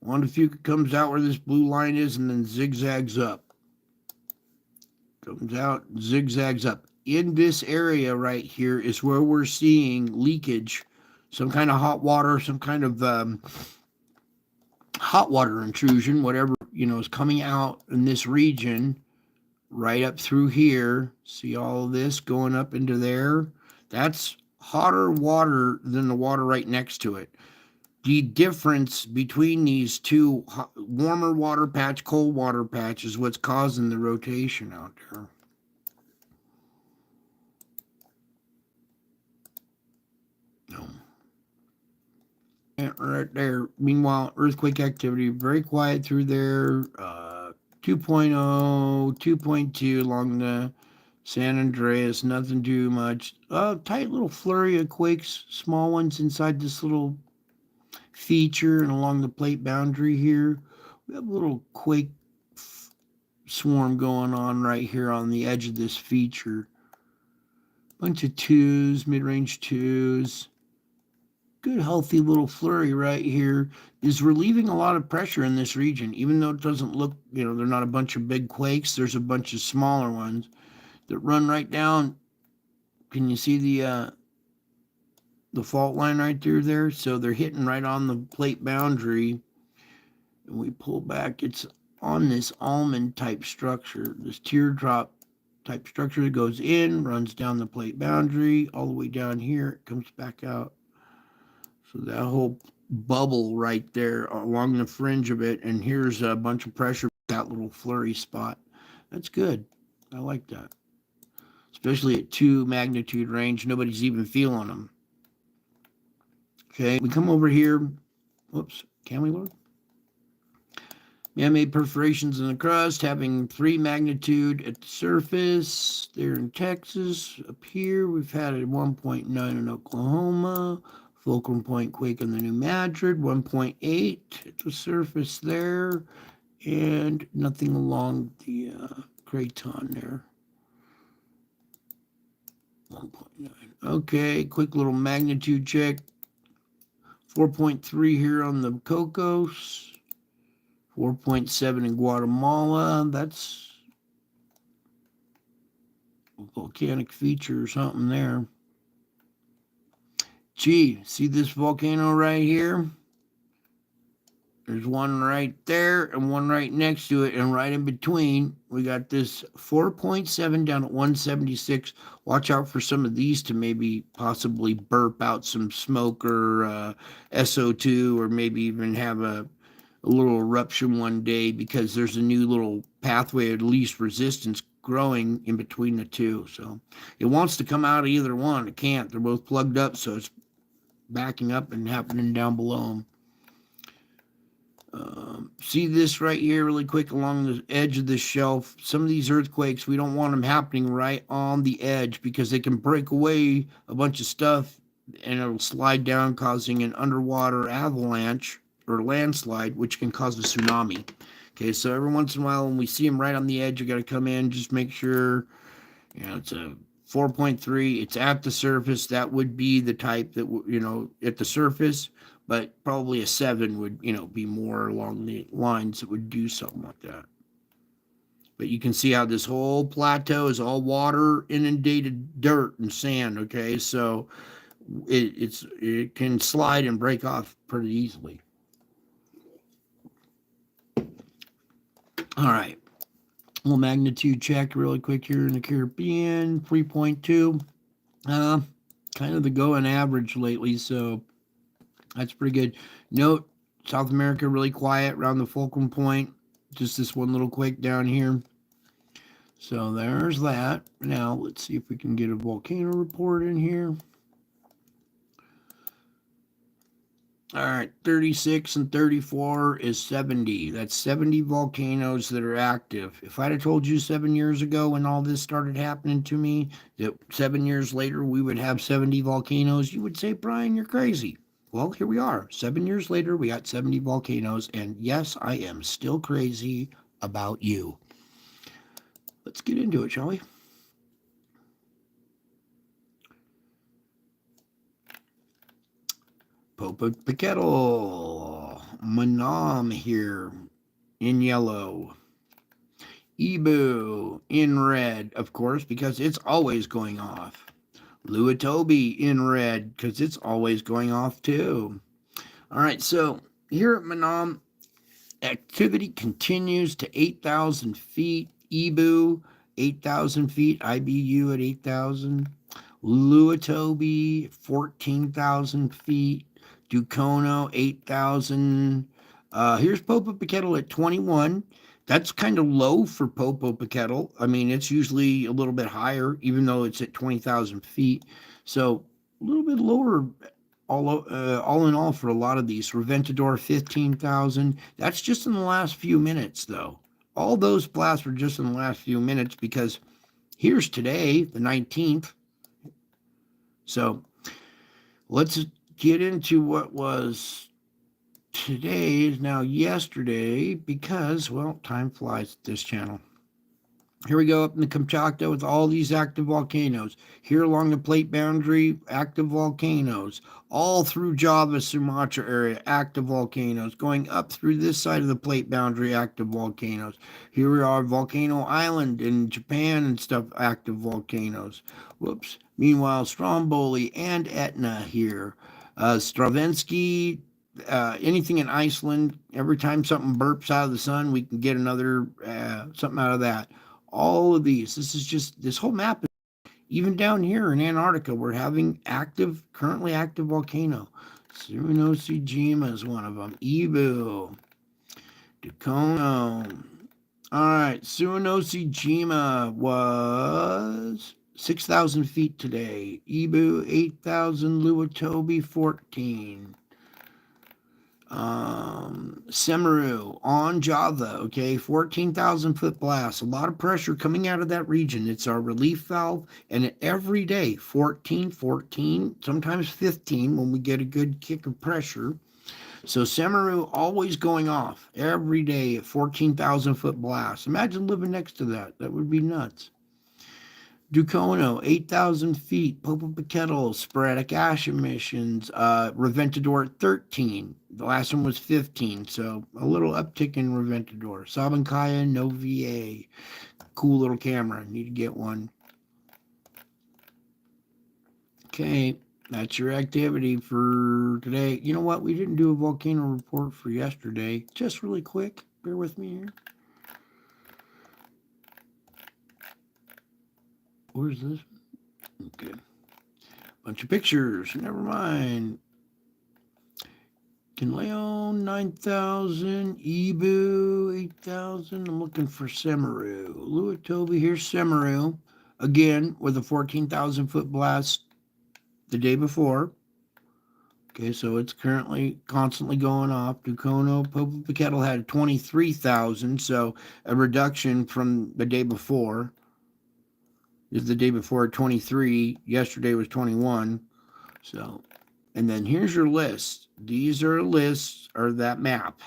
Juan de Fuca comes out where this blue line is and then zigzags up. Comes out, zigzags up. In this area right here is where we're seeing leakage, some kind of hot water, some kind of hot water intrusion, whatever, is coming out in this region, right up through here. See all of this going up into there? That's hotter water than the water right next to it. the difference between these two warmer water patch, cold water patch is what's causing the rotation out there. No. Right there. Meanwhile, earthquake activity very quiet through there. 2.0, 2.2 along the San Andreas. Nothing too much. Tight little flurry of quakes, small ones inside this little feature and along the plate boundary here. We have a little quake swarm going on right here on the edge of this feature. Bunch of twos, mid-range twos. Good healthy little flurry right here is relieving a lot of pressure in this region. Even though it doesn't look, they're not a bunch of big quakes, there's a bunch of smaller ones that run right down. Can you see the fault line right there? So they're hitting right on the plate boundary. And we pull back, it's on this almond type structure, this teardrop type structure that goes in, runs down the plate boundary, all the way down here, it comes back out. So that whole bubble right there along the fringe of it, and here's a bunch of pressure, that little flurry spot. That's good. I like that. Especially at 2 magnitude range, nobody's even feeling them. Okay, we come over here. Whoops, can we, Lord? Man-made perforations in the crust, having 3 magnitude at the surface. There in Texas. Up here, we've had a 1.9 in Oklahoma. Fulcrum point quake in the New Madrid, 1.8 at the surface there, and nothing along the craton there. 1.9. Okay, quick little magnitude check. 4.3 here on the Cocos. 4.7 in Guatemala. That's a volcanic feature or something there. Gee, see this volcano right here? There's one right there and one right next to it, and right in between, we got this 4.7 down at 176. Watch out for some of these to maybe possibly burp out some smoke or SO2, or maybe even have a little eruption one day, because there's a new little pathway of least resistance growing in between the two. So it wants to come out of either one. It can't. They're both plugged up, so it's backing up and happening down below them. See this right here really quick along the edge of the shelf. Some of these earthquakes, we don't want them happening right on the edge, because they can break away a bunch of stuff and it'll slide down, causing an underwater avalanche or landslide, which can cause a tsunami. Okay, so every once in a while when we see them right on the edge, you got to come in, just make sure, it's a 4.3, it's at the surface. That would be the type that, at the surface, but probably a 7 would, be more along the lines that would do something like that. But you can see how this whole plateau is all water, inundated dirt and sand, okay? So it can slide and break off pretty easily. All right. Little magnitude check really quick here in the Caribbean, 3.2. Kind of the going average lately, so that's pretty good. Note, South America really quiet around the fulcrum point. Just this one little quake down here. So there's that. Now let's see if we can get a volcano report in here. All right, 36 and 34 is 70. That's 70 volcanoes that are active. If I'd have told you 7 years ago when all this started happening to me, that 7 years later we would have 70 volcanoes, you would say, Brian, you're crazy. Well, here we are. 7 years later, we got 70 volcanoes, and yes, I am still crazy about you. Let's get into it, shall we? Popocatépetl, Manam here in yellow. Ibu in red, of course, because it's always going off. Luatobi in red, because it's always going off too. All right, so here at Manam, activity continues to 8,000 feet. Ibu, 8,000 feet. IBU at 8,000. Luatobi, 14,000 feet. Ducono, 8,000. Here's Popocatépetl at 21. That's kind of low for Popocatépetl. I mean, it's usually a little bit higher, even though it's at 20,000 feet. So a little bit lower all in all for a lot of these. Reventador, 15,000. That's just in the last few minutes, though. All those blasts were just in the last few minutes because here's today, the 19th. So let's get into what was today is now yesterday because, well, time flies at this channel. Here we go up in the Kamchatka with all these active volcanoes. Here along the plate boundary, active volcanoes. All through Java, Sumatra area, active volcanoes. Going up through this side of the plate boundary, active volcanoes. Here we are, Volcano Island in Japan and stuff, active volcanoes. Whoops. Meanwhile, Stromboli and Etna here. Stravinsky, anything in Iceland, every time something burps out of the sun, we can get another something out of that. All of these. This is just this whole map. Even down here in Antarctica, we're having currently active volcano. Suwanosejima is one of them. Ibu, Ducono. All right, Suwanosejima was 6,000 feet today. Ibu 8,000. Luotobi 14. Semeru on Java, okay, 14,000 foot blast. A lot of pressure coming out of that region. It's our relief valve, and every day 14, sometimes 15 when we get a good kick of pressure. So Semeru always going off every day at 14,000 foot blast. Imagine living next to that. That would be nuts. Ducono, 8,000 feet. Popocatépetl, sporadic ash emissions. Reventador at 13. The last one was 15, so a little uptick in Reventador. Sabancaya, no VA. Cool little camera. Need to get one. Okay, that's your activity for today. You know what? We didn't do a volcano report for yesterday. Just really quick. Bear with me here. Where's this? Okay. Bunch of pictures. Never mind. Kinleon, 9,000. Ibu, 8,000. I'm looking for Semeru. Luotobi, here's Semeru. Again, with a 14,000 foot blast the day before. Okay, so it's currently constantly going off. Ducono, Popocatépetl had 23,000, so a reduction from the day before. Is the day before 23. Yesterday was 21. So, and then here's your list. These are lists or that map.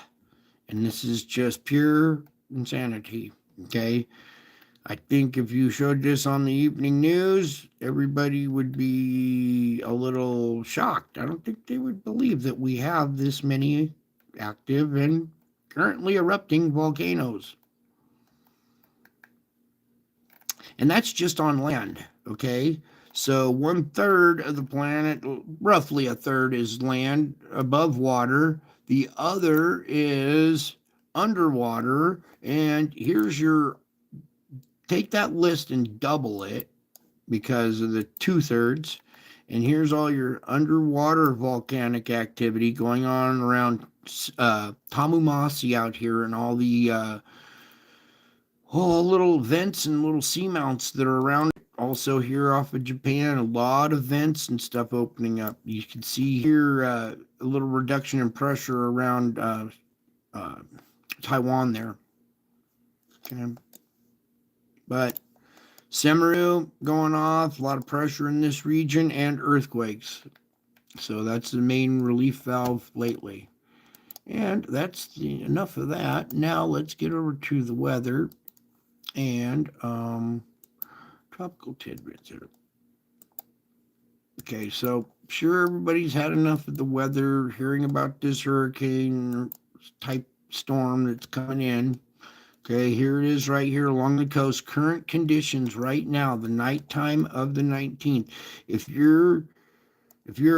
And this is just pure insanity. Okay. I think if you showed this on the evening news, everybody would be a little shocked. I don't think they would believe that we have this many active and currently erupting volcanoes. And that's just on land, okay? So 1/3 of the planet, roughly a third, is land above water. The other is underwater. And here's take that list and double it because of the 2/3. And here's all your underwater volcanic activity going on around Tamumasi out here and all the little vents and little seamounts that are around it. Also here off of Japan, a lot of vents and stuff opening up. You can see here a little reduction in pressure around Taiwan there. Okay. But Semeru going off, a lot of pressure in this region and earthquakes. So that's the main relief valve lately. And that's enough of that. Now let's get over to the weather and tropical tidbits. Okay, so sure everybody's had enough of the weather, hearing about this hurricane type storm that's coming in. Okay, here it is right here along the coast. Current conditions right now, the nighttime of the 19th. If you're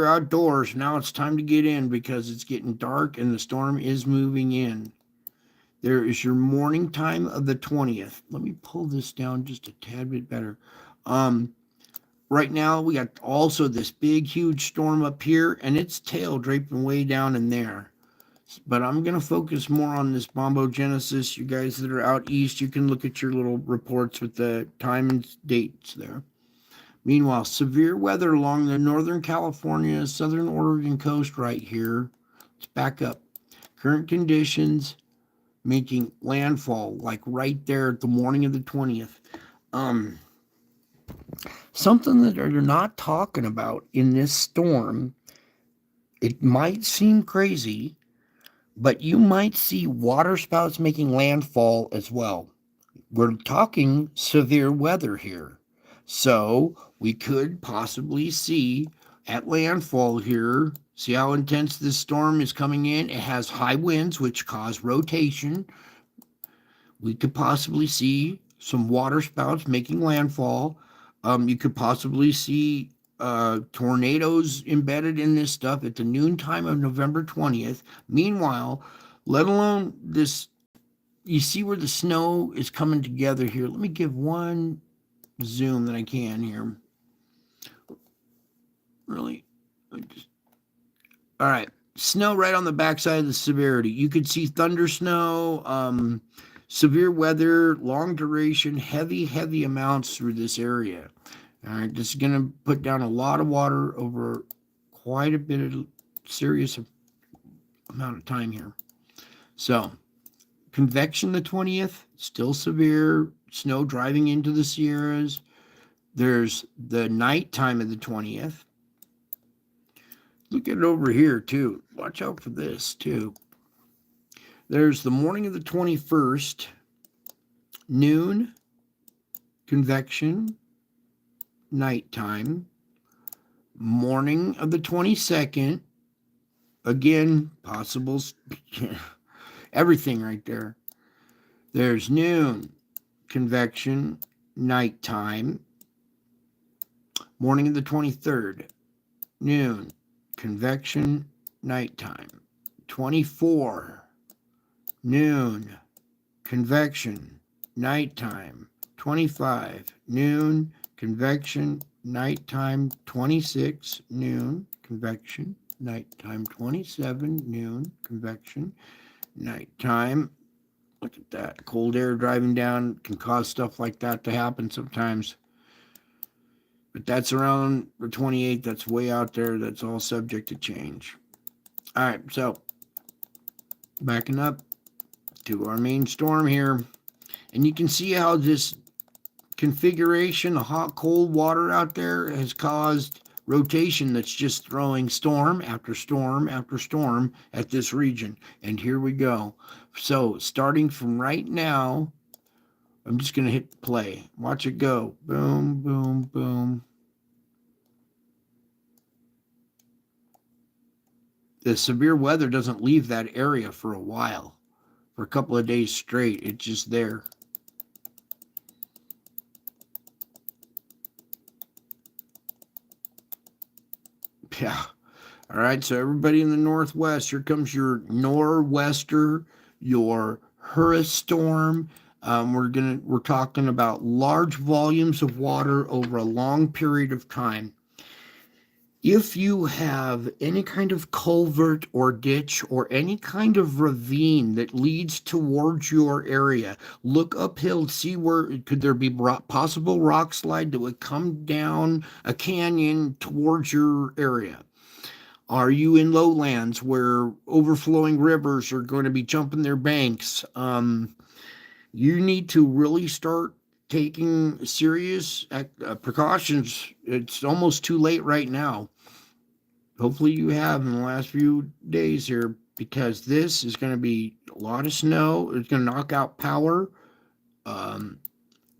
outdoors, now it's time to get in because it's getting dark and the storm is moving in. There is your morning time of the 20th. Let me pull this down just a tad bit better. Right now, we got also this big, huge storm up here, and its tail draping way down in there. But I'm going to focus more on this bombogenesis. You guys that are out east, you can look at your little reports with the time and dates there. Meanwhile, severe weather along the northern California, southern Oregon coast right here. Let's back up. Current conditions making landfall, like right there at the morning of the 20th. Something that they're not talking about in this storm, it might seem crazy, but you might see water spouts making landfall as well. We're talking severe weather here. So we could possibly see at landfall here, see how intense this storm is coming in. It has high winds, which cause rotation. We could possibly see some water spouts making landfall. You could possibly see tornadoes embedded in this stuff at the noontime of November 20th. Meanwhile, let alone this, you see where the snow is coming together here. Let me give one zoom that I can here. Really? All right. Snow right on the backside of the severity. You could see thunder snow, severe weather, long duration, heavy amounts through this area. All right. This is going to put down a lot of water over quite a bit of serious amount of time here. So, convection the 20th, still severe, snow driving into the Sierras. There's the nighttime of the 20th. Look at it over here, too. Watch out for this, too. There's the morning of the 21st, noon, convection, nighttime. Morning of the 22nd, again, possible, everything right there. There's noon, convection, nighttime. Morning of the 23rd, noon, convection, nighttime. 24, noon, convection, nighttime. 25, noon, convection, nighttime. 26, noon, convection, nighttime. 27, noon, convection, nighttime. Look at that. Cold air driving down can cause stuff like that to happen sometimes. But that's around the 28th. That's way out there. That's all subject to change. All right, so backing up to our main storm here. And you can see how this configuration of hot, cold water out there has caused rotation that's just throwing storm after storm after storm at this region. And here we go. So starting from right now, I'm just going to hit play. Watch it go. Boom, boom, boom. The severe weather doesn't leave that area for a while. For a couple of days straight, it's just there. Yeah. All right, so everybody in the Northwest, here comes your nor'wester, your hurricane. We're talking about large volumes of water over a long period of time. If you have any kind of culvert or ditch or any kind of ravine that leads towards your area, look uphill, see where could there be possible rock slide that would come down a canyon towards your area. Are you in lowlands where overflowing rivers are going to be jumping their banks? You need to really start taking serious precautions. It's almost too late right now. Hopefully you have in the last few days here, because this is going to be a lot of snow. It's going to knock out power.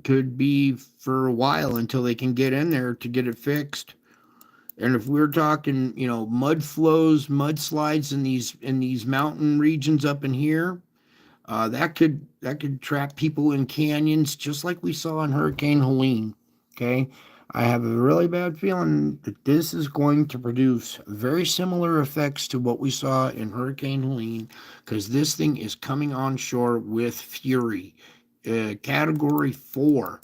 Could be for a while until they can get in there to get it fixed. And if we're talking, mud flows, mudslides in these mountain regions up in here, that could trap people in canyons, just like we saw in Hurricane Helene. Okay, I have a really bad feeling that this is going to produce very similar effects to what we saw in Hurricane Helene, because this thing is coming on shore with fury. Category 4.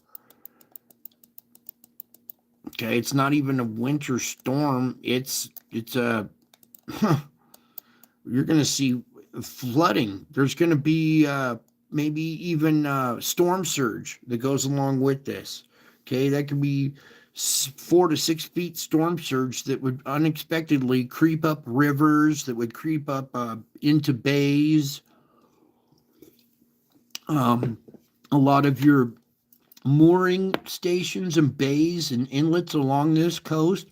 Okay, it's not even a winter storm. It's a you're going to see flooding. There's going to be maybe even storm surge that goes along with this. Okay, that could be 4 to 6 feet storm surge that would unexpectedly creep up rivers, that would creep up into bays. A lot of your mooring stations and bays and inlets along this coast,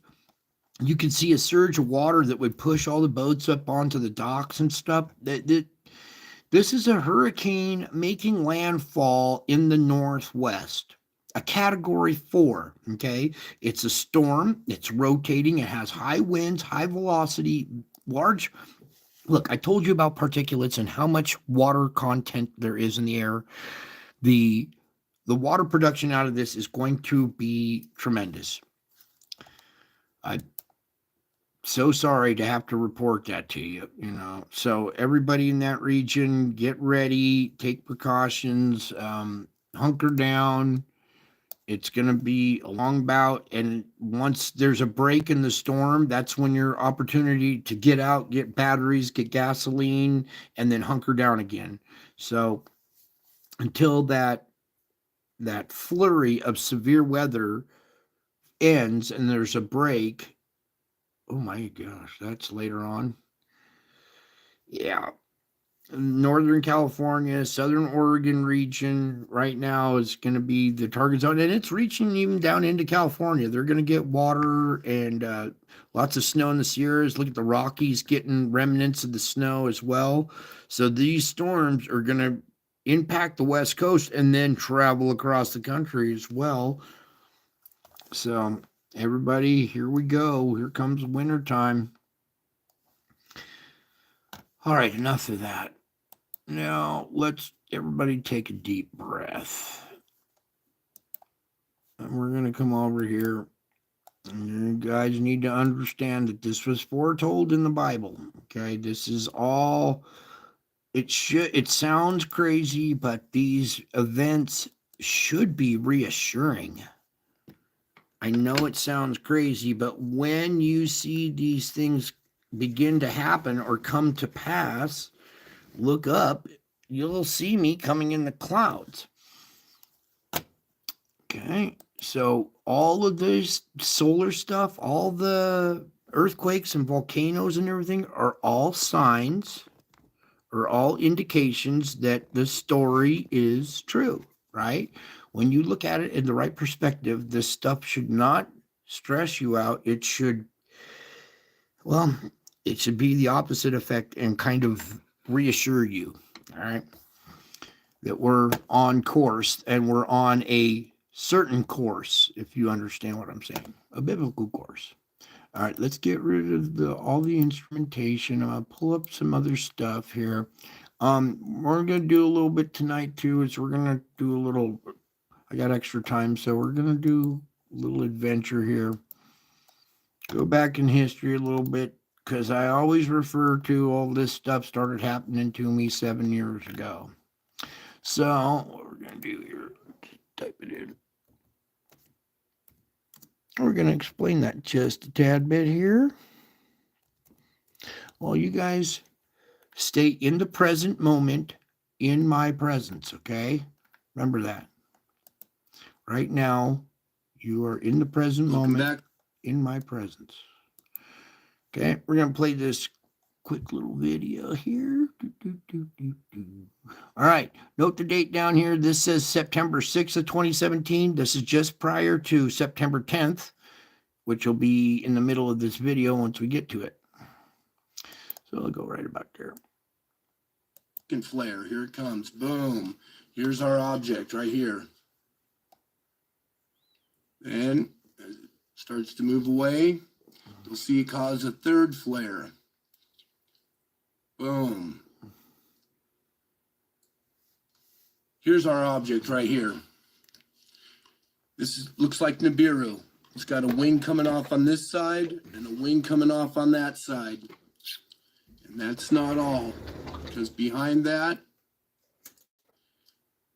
you could see a surge of water that would push all the boats up onto the docks and stuff. This is a hurricane making landfall in the northwest, a category 4. Okay, it's a storm, it's rotating, it has high winds, high velocity, large. Look, I told you about particulates and how much water content there is in the air. The water production out of this is going to be tremendous. I'm so sorry to have to report that to you, So everybody in that region, get ready, take precautions, hunker down. It's going to be a long bout, and once there's a break in the storm, that's when your opportunity to get out, get batteries, get gasoline, and then hunker down again. So until that flurry of severe weather ends and there's a break, oh my gosh, that's later on. Yeah. Northern California, Southern Oregon region right now is going to be the target zone, and it's reaching even down into California. They're going to get water and lots of snow in the Sierras. Look at the Rockies getting remnants of the snow as well. So these storms are going to impact the West Coast and then travel across the country as well. So everybody, here we go. Here comes wintertime. All right, enough of that. Now, let's everybody take a deep breath. And we're going to come over here. And you guys need to understand that this was foretold in the Bible. Okay, this is all, it sounds crazy, but these events should be reassuring. I know it sounds crazy, but when you see these things begin to happen or come to pass, look up, you'll see me coming in the clouds. Okay, so all of this solar stuff, all the earthquakes and volcanoes and everything are all signs or all indications that the story is true, right? When you look at it in the right perspective, this stuff should not stress you out. It should be the opposite effect and kind of reassure you, all right, that we're on course and we're on a certain course, if you understand what I'm saying, a biblical course. All right, let's get rid of all the instrumentation. I'll pull up some other stuff here. We're going to do a little bit tonight too, is we're going to do a little, I got extra time, so we're going to do a little adventure here. Go back in history a little bit, because I always refer to all this stuff started happening to me 7 years ago. So what we're going to do here, type it in. We're going to explain that just a tad bit here. Well, you guys stay in the present moment in my presence, okay? Remember that. Right now, you are in the present moment in my presence. Okay, we're going to play this quick little video here. All right, note the date down here. This says September 6th of 2017. This is just prior to September 10th, which will be in the middle of this video once we get to it. So I'll go right about there. Flare, here it comes. Boom. Here's our object right here. And as it starts to move away, you'll see it cause a third flare. Boom. Here's our object right here. Looks like Nibiru. It's got a wing coming off on this side and a wing coming off on that side. And that's not all, because behind that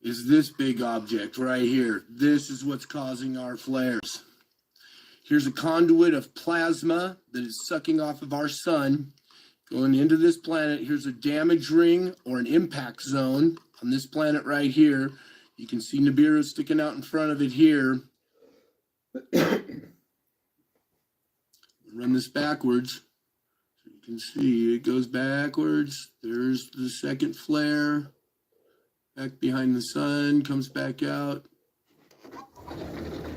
is this big object right here. This is what's causing our flares. Here's a conduit of plasma that is sucking off of our sun, going into this planet. Here's a damage ring or an impact zone on this planet right here. You can see Nibiru sticking out in front of it here. Run this backwards. So you can see it goes backwards. There's the second flare. Back behind the sun, comes back out.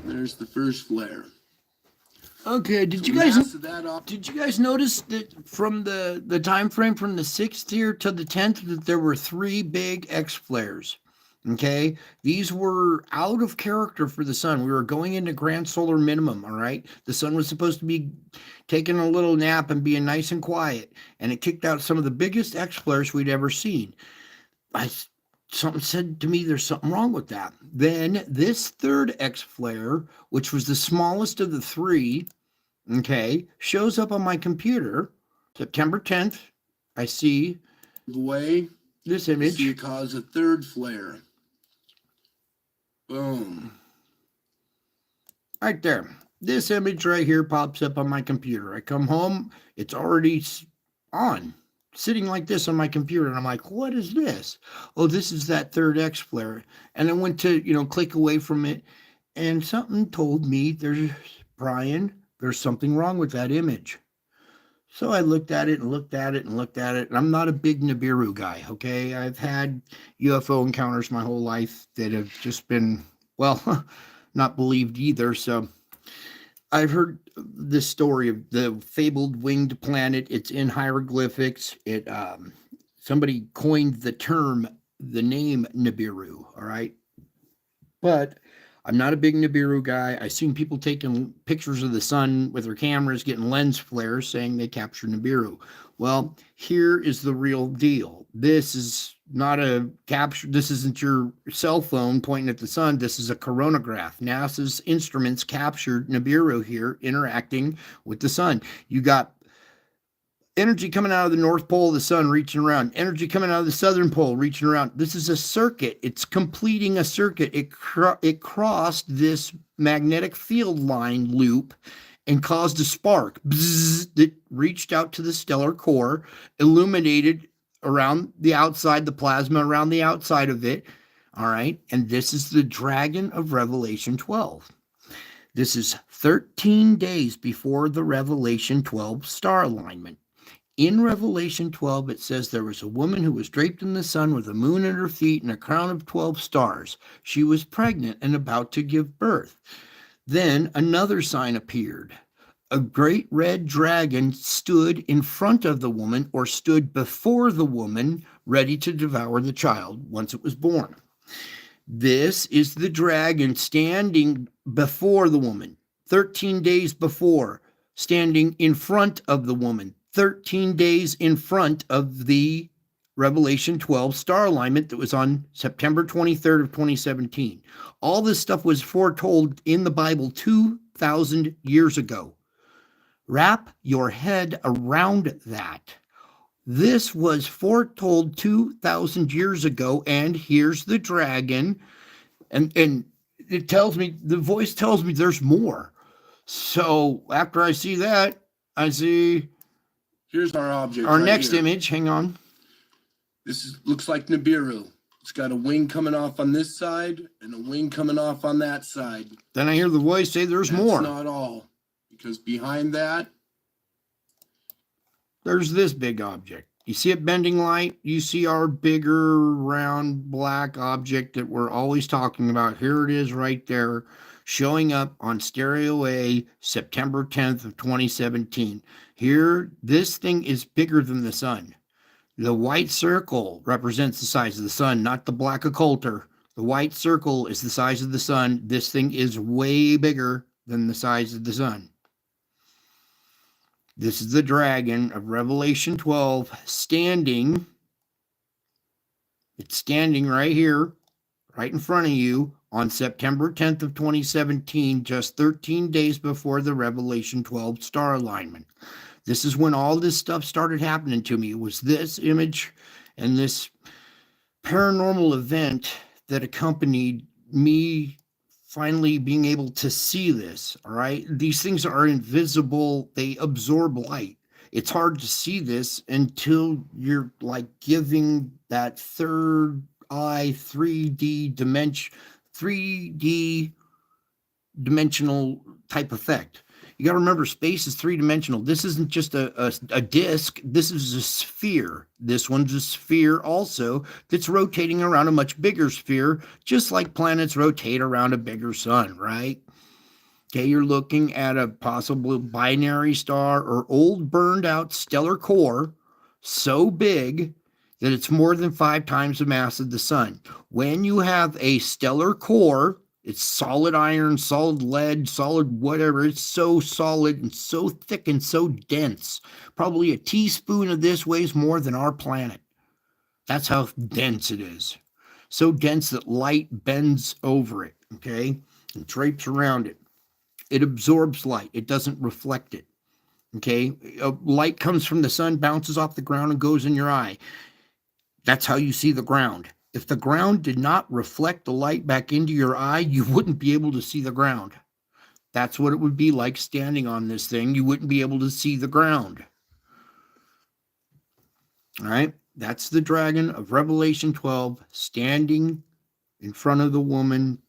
There's the first flare. Okay, did you guys notice that from the time frame from the 6th here to the 10th that there were 3 big X flares? Okay, these were out of character for the sun. We were going into grand solar minimum, all right? The sun was supposed to be taking a little nap and being nice and quiet, and it kicked out some of the biggest X flares we'd ever seen. Something said to me there's something wrong with that. Then this third X flare, which was the smallest of the 3, okay, shows up on my computer. September 10th, I see this image. See it cause a third flare. Boom. Right there. This image right here pops up on my computer. I come home, it's already on. Sitting like this on my computer, and I'm like, what is this? Oh, this is that third X flare. And I went to, click away from it, and something told me, Brian, there's something wrong with that image. So I looked at it and looked at it and looked at it, and I'm not a big Nibiru guy, okay? I've had UFO encounters my whole life that have just been, well, not believed either, so I've heard this story of the fabled winged planet. It's in hieroglyphics. Somebody coined the name Nibiru, all right? But I'm not a big Nibiru guy. I've seen people taking pictures of the sun with their cameras, getting lens flares, saying they captured Nibiru. Well, here is the real deal. This is not a capture. This isn't your cell phone pointing at the sun. This is a coronagraph. NASA's instruments captured Nibiru here interacting with the sun. You got energy coming out of the North Pole of the sun reaching around, energy coming out of the Southern Pole reaching around. This is a circuit. It's completing a circuit. It crossed this magnetic field line loop and caused a spark that reached out to the stellar core, illuminated around the outside, the plasma around the outside of it. All right. And this is the dragon of Revelation 12. This is 13 days before the Revelation 12 star alignment. In Revelation 12, it says there was a woman who was draped in the sun with a moon at her feet and a crown of 12 stars. She was pregnant and about to give birth. Then another sign appeared. A great red dragon stood in front of the woman, or stood before the woman, ready to devour the child once it was born. This is the dragon standing before the woman, 13 days before, standing in front of the woman, 13 days in front of the Revelation 12 star alignment that was on September 23rd of 2017. All this stuff was foretold in the Bible 2,000 years ago. Wrap your head around that. This was foretold 2,000 years ago, and here's the dragon. And it tells me, the voice tells me there's more. So after I see that, I see... Here's our object. Our next image, hang on. Looks like Nibiru. It's got a wing coming off on this side and a wing coming off on that side. Then I hear the voice say there's more. That's not all. Because behind that, there's this big object. You see it bending light? You see our bigger, round, black object that we're always talking about. Here it is right there, showing up on Stereo A, September 10th of 2017. Here, this thing is bigger than the sun. The white circle represents the size of the sun, not the black occulter. The white circle is the size of the sun. This thing is way bigger than the size of the sun. This is the dragon of Revelation 12 standing. It's standing right here, right in front of you on September 10th of 2017, just 13 days before the Revelation 12 star alignment. This is when all this stuff started happening to me. It was this image and this paranormal event that accompanied me finally being able to see this. All right. These things are invisible, they absorb light. It's hard to see this until you're like giving that third eye 3D dimensional type effect. You got to remember, space is three-dimensional. This isn't just a disc. This is a sphere. This one's a sphere also that's rotating around a much bigger sphere, just like planets rotate around a bigger sun, right? Okay, you're looking at a possible binary star or old burned out stellar core so big that it's more than 5 times the mass of the sun. When you have a stellar core, it's solid iron, solid lead, solid whatever. It's so solid and so thick and so dense. Probably a teaspoon of this weighs more than our planet. That's how dense it is. So dense that light bends over it, okay, and drapes around it. It absorbs light. It doesn't reflect it. Okay. Light comes from the sun, bounces off the ground, and goes in your eye. That's how you see the ground. If the ground did not reflect the light back into your eye, you wouldn't be able to see the ground. That's what it would be like standing on this thing. You wouldn't be able to see the ground. All right. That's the dragon of Revelation 12 standing in front of the woman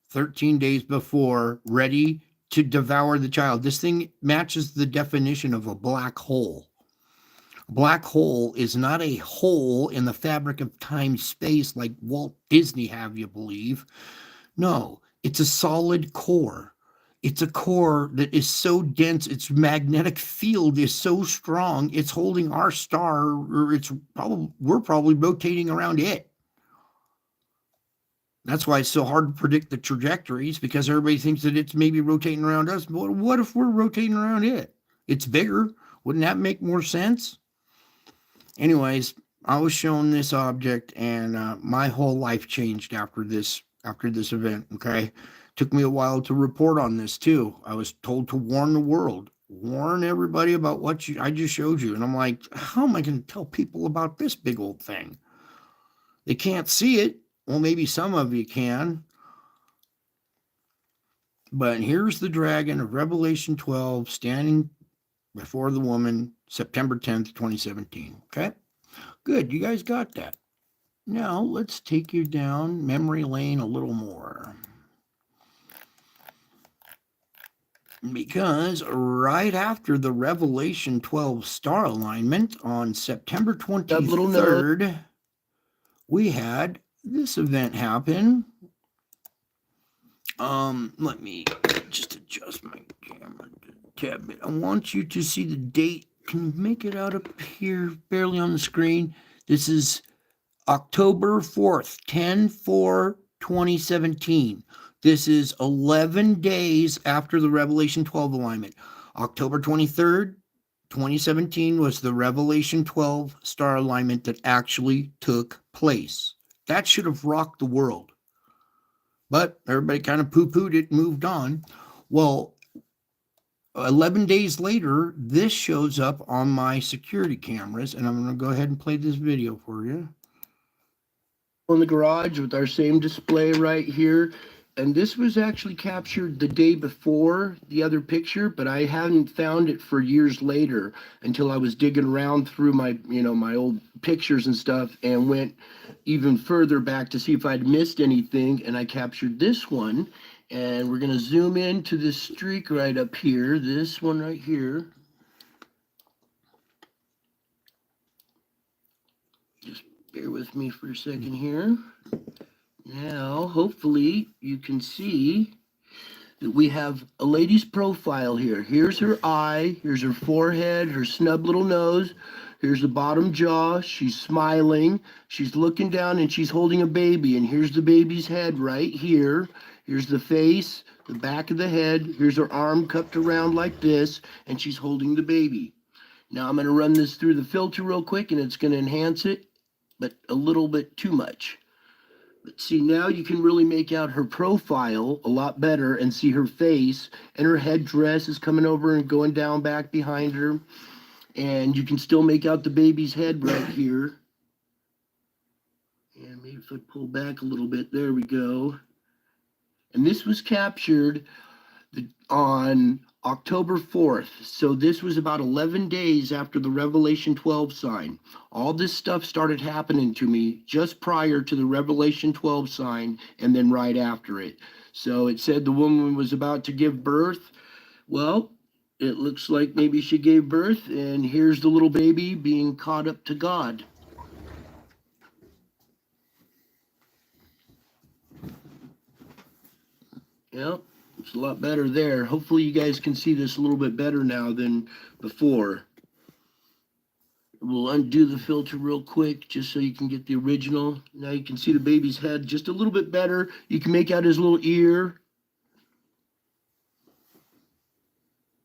13 days before, ready to devour the child. This thing matches the definition of a black hole. A black hole is not a hole in the fabric of time-space like Walt Disney have you believe. No, it's a solid core. It's a core that is so dense, its magnetic field is so strong, it's holding our star, or we're probably rotating around it. That's why it's so hard to predict the trajectories, because everybody thinks that it's maybe rotating around us. But what if we're rotating around it? It's bigger. Wouldn't that make more sense? Anyways, I was shown this object, and my whole life changed after this event. Okay, took me a while to report on this too. I was told to warn the world, warn everybody about what I just showed you, and I'm like, how am I going to tell people about this big old thing? They can't see it. Well, maybe some of you can. But here's the dragon of Revelation 12 standing before the woman, September 10th, 2017. Okay? Good. You guys got that. Now, let's take you down memory lane a little more. Because right after the Revelation 12 star alignment on September 23rd, we had this event happen. Let me just adjust my camera tab. I want you to see the date. Can you make it out up here, barely on the screen? This is October 4th, 10/4/2017. This is 11 days after the Revelation 12 alignment. October 23rd, 2017 was the Revelation 12 star alignment that actually took place. That should have rocked the world. But everybody kind of poo-pooed it and moved on. Well, 11 days later, this shows up on my security cameras, and I'm going to go ahead and play this video for you. In the garage with our same display right here. And this was actually captured the day before the other picture, but I hadn't found it for years later until I was digging around through my, my old pictures and stuff, and went even further back to see if I'd missed anything. And I captured this one, and we're going to zoom into this streak right up here, this one right here. Just bear with me for a second here. Now, hopefully, you can see that we have a lady's profile here. Here's her eye, here's her forehead, her snub little nose, here's the bottom jaw, she's smiling, she's looking down, and she's holding a baby, and here's the baby's head right here. Here's the face, the back of the head, here's her arm cupped around like this, and she's holding the baby. Now, I'm going to run this through the filter real quick, and it's going to enhance it, but a little bit too much. But see, now you can really make out her profile a lot better and see her face, and her headdress is coming over and going down back behind her. And you can still make out the baby's head right here. And maybe if I pull back a little bit, there we go. And this was captured on October 4th. So this was about 11 days after the Revelation 12 sign. All this stuff started happening to me just prior to the Revelation 12 sign and then right after it. So it said the woman was about to give birth. Well, it looks like maybe she gave birth, and here's the little baby being caught up to God. Yep, it's a lot better there. Hopefully you guys can see this a little bit better now than before. We'll undo the filter real quick just so you can get the original. Now you can see the baby's head just a little bit better. You can make out his little ear.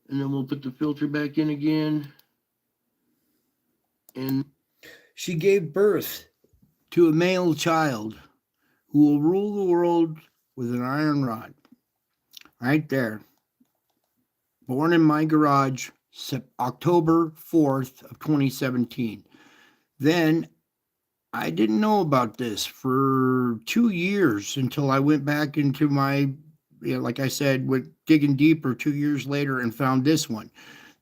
And then we'll put the filter back in again. And she gave birth to a male child who will rule the world with an iron rod. Right there. Born in my garage, October 4th of 2017. Then I didn't know about this for 2 years until I went back into my, like I said, went digging deeper 2 years later and found this one.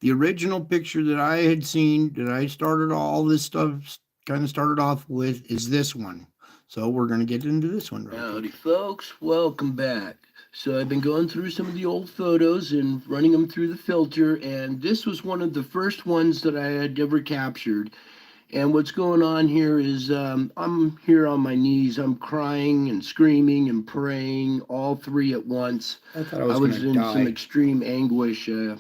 The original picture that I had seen, that I started all this stuff, kind of started off with, is this one. So we're going to get into this one. Howdy, folks. Welcome back. So I've been going through some of the old photos and running them through the filter, and this was one of the first ones that I had ever captured. And what's going on here is I'm here on my knees. I'm crying and screaming and praying, all three at once. I thought I was in some extreme anguish. A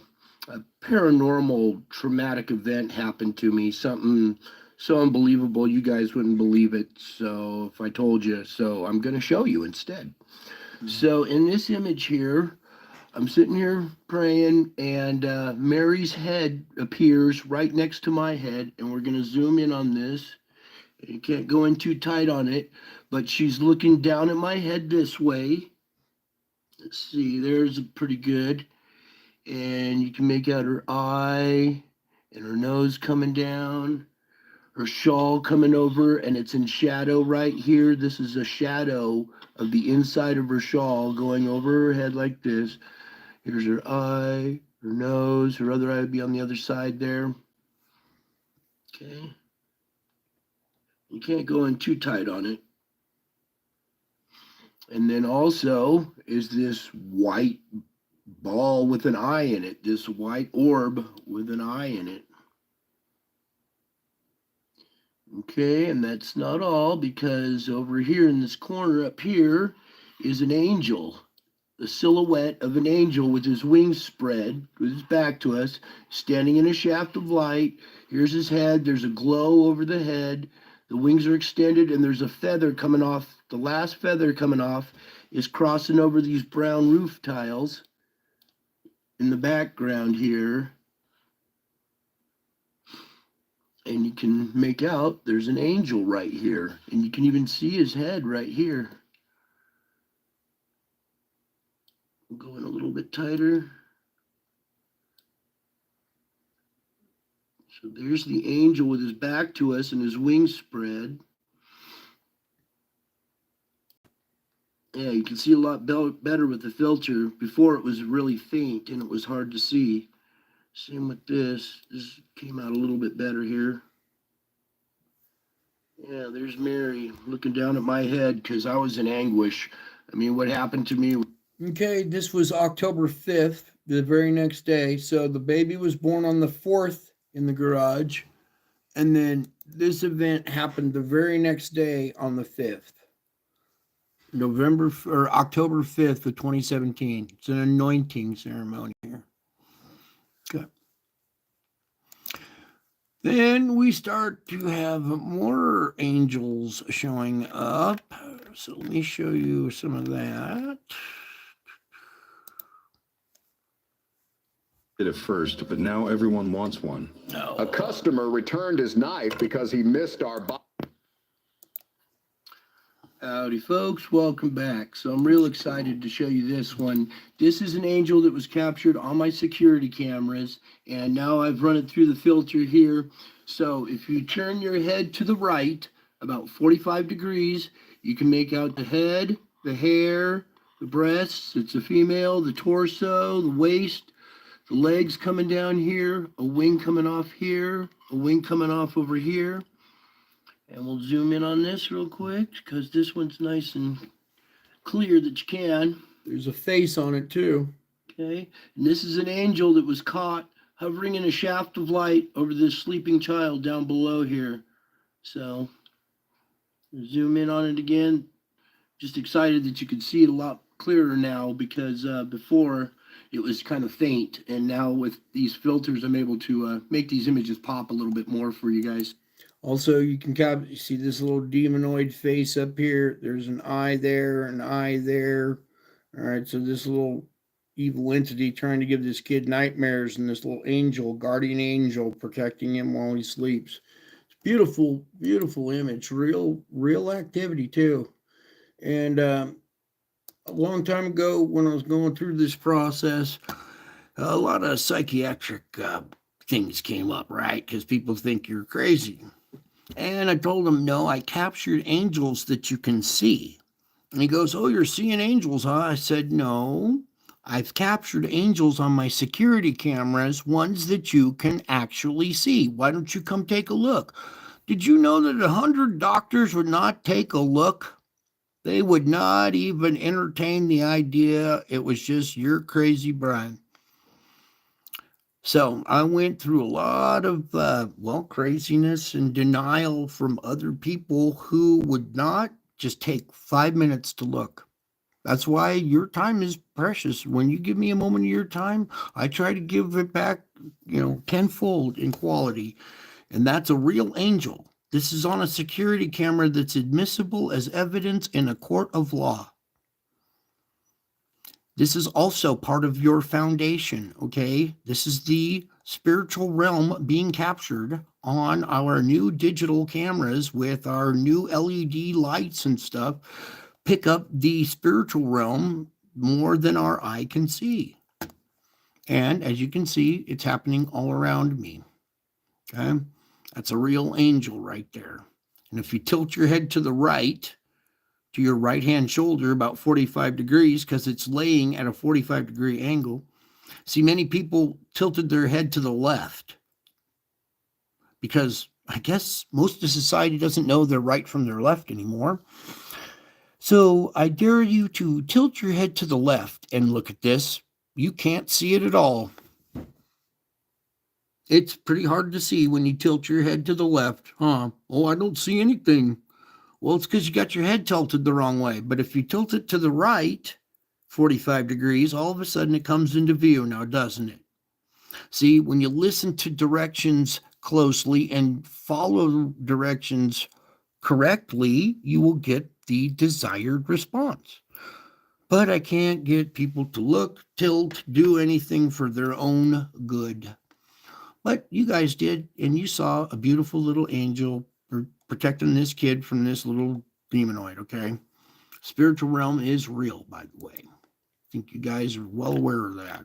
paranormal traumatic event happened to me, something so unbelievable you guys wouldn't believe it. So if I told you, so I'm going to show you instead. So in this image here, I'm sitting here praying, and Mary's head appears right next to my head, and we're going to zoom in on this. You can't go in too tight on it, but she's looking down at my head this way. Let's see, there's pretty good. And you can make out her eye and her nose coming down, her shawl coming over, and it's in shadow right here. This is a shadow of the inside of her shawl going over her head like this. Here's her eye, her nose, her other eye would be on the other side there. Okay. You can't go in too tight on it. And then also is this white ball with an eye in it, this white orb with an eye in it. Okay, and that's not all, because over here in this corner up here is an angel, the silhouette of an angel with his wings spread, with his back to us, standing in a shaft of light. Here's his head. There's a glow over the head. The wings are extended, and there's a feather coming off. The last feather coming off is crossing over these brown roof tiles in the background here. And you can make out there's an angel right here, and you can even see his head right here. I'm going a little bit tighter. So there's the angel with his back to us and his wings spread. Yeah, you can see a lot better with the filter. Before it was really faint and it was hard to see. Same with this. This came out a little bit better here. Yeah, there's Mary looking down at my head because I was in anguish. I mean, what happened to me? Okay, this was October 5th, the very next day. So the baby was born on the 4th in the garage. And then this event happened the very next day on the 5th. October 5th of 2017. It's an anointing ceremony here. Okay. Then we start to have more angels showing up. So let me show you some of that. At first, but now everyone wants one. No. A customer returned his knife because he missed our Howdy, folks. Welcome back. So I'm real excited to show you this one. This is an angel that was captured on my security cameras, and now I've run it through the filter here. So if you turn your head to the right about 45 degrees, you can make out the head, the hair, the breasts, it's a female, the torso, the waist, the legs coming down here, a wing coming off here, a wing coming off over here. And we'll zoom in on this real quick because this one's nice and clear that you can. There's a face on it too. Okay, and this is an angel that was caught hovering in a shaft of light over this sleeping child down below here. So, zoom in on it again. Just excited that you can see it a lot clearer now because before it was kind of faint. And now with these filters, I'm able to make these images pop a little bit more for you guys. Also, you can see this little demonoid face up here. There's an eye there, an eye there. All right, so this little evil entity trying to give this kid nightmares, and this little angel, guardian angel, protecting him while he sleeps. It's beautiful, beautiful image. Real activity too. And a long time ago, when I was going through this process, a lot of psychiatric things came up, right? Because people think you're crazy. And I told him, no, I captured angels that you can see. And he goes, oh, you're seeing angels, huh? I said, no, I've captured angels on my security cameras, ones that you can actually see. Why don't you come take a look? Did you know that 100 doctors would not take a look? They would not even entertain the idea. It was just, you're crazy, Brian. So I went through a lot of, craziness and denial from other people who would not just take 5 minutes to look. That's why your time is precious. When you give me a moment of your time, I try to give it back, tenfold in quality. And that's a real angel. This is on a security camera that's admissible as evidence in a court of law. This is also part of your foundation, okay? This is the spiritual realm being captured on our new digital cameras with our new LED lights and stuff. Pick up the spiritual realm more than our eye can see. And as you can see, it's happening all around me, okay? That's a real angel right there. And if you tilt your head to the right, to your right-hand shoulder about 45 degrees, because it's laying at a 45-degree angle. See, many people tilted their head to the left because I guess most of society doesn't know their right from their left anymore. So I dare you to tilt your head to the left and look at this. You can't see it at all. It's pretty hard to see when you tilt your head to the left, huh? Oh, I don't see anything. Well, it's because you got your head tilted the wrong way. But if you tilt it to the right, 45 degrees, all of a sudden it comes into view now, doesn't it? See, when you listen to directions closely and follow directions correctly, you will get the desired response. But I can't get people to look, tilt, do anything for their own good. But you guys did, and you saw a beautiful little angel protecting this kid from this little demonoid, okay? Spiritual realm is real, by the way. I think you guys are well aware of that.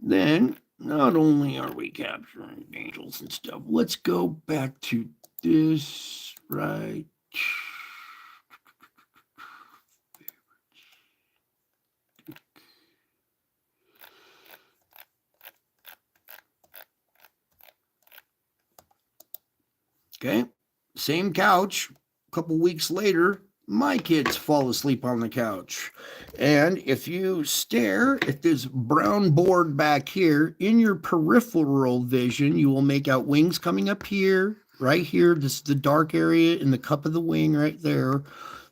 Then, not only are we capturing angels and stuff, let's go back to this right. Okay, same couch. A couple weeks later, my kids fall asleep on the couch. And if you stare at this brown board back here, in your peripheral vision, you will make out wings coming up here, right here. This is the dark area in the cup of the wing right there.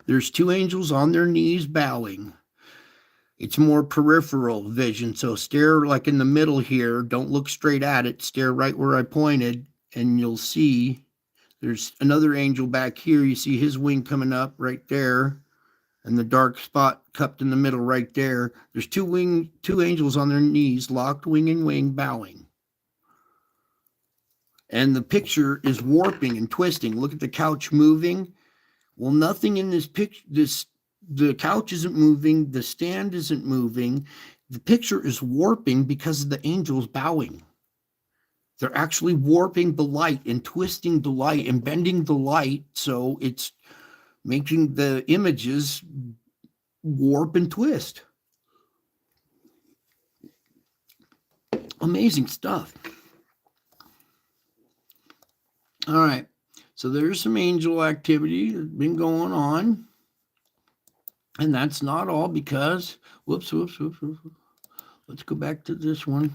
There's two angels on their knees bowing. It's more peripheral vision. So stare like in the middle here. Don't look straight at it. Stare right where I pointed, and you'll see there's another angel back here. You see his wing coming up right there, and the dark spot cupped in the middle right there. There's two angels on their knees, locked wing and wing, bowing. And the picture is warping and twisting. Look at the couch moving. Well, nothing in this picture, the couch isn't moving, the stand isn't moving. The picture is warping because of the angels bowing. They're actually warping the light and twisting the light and bending the light, so it's making the images warp and twist. Amazing stuff. All right. So there's some angel activity that's been going on. And that's not all because, whoops. Let's go back to this one.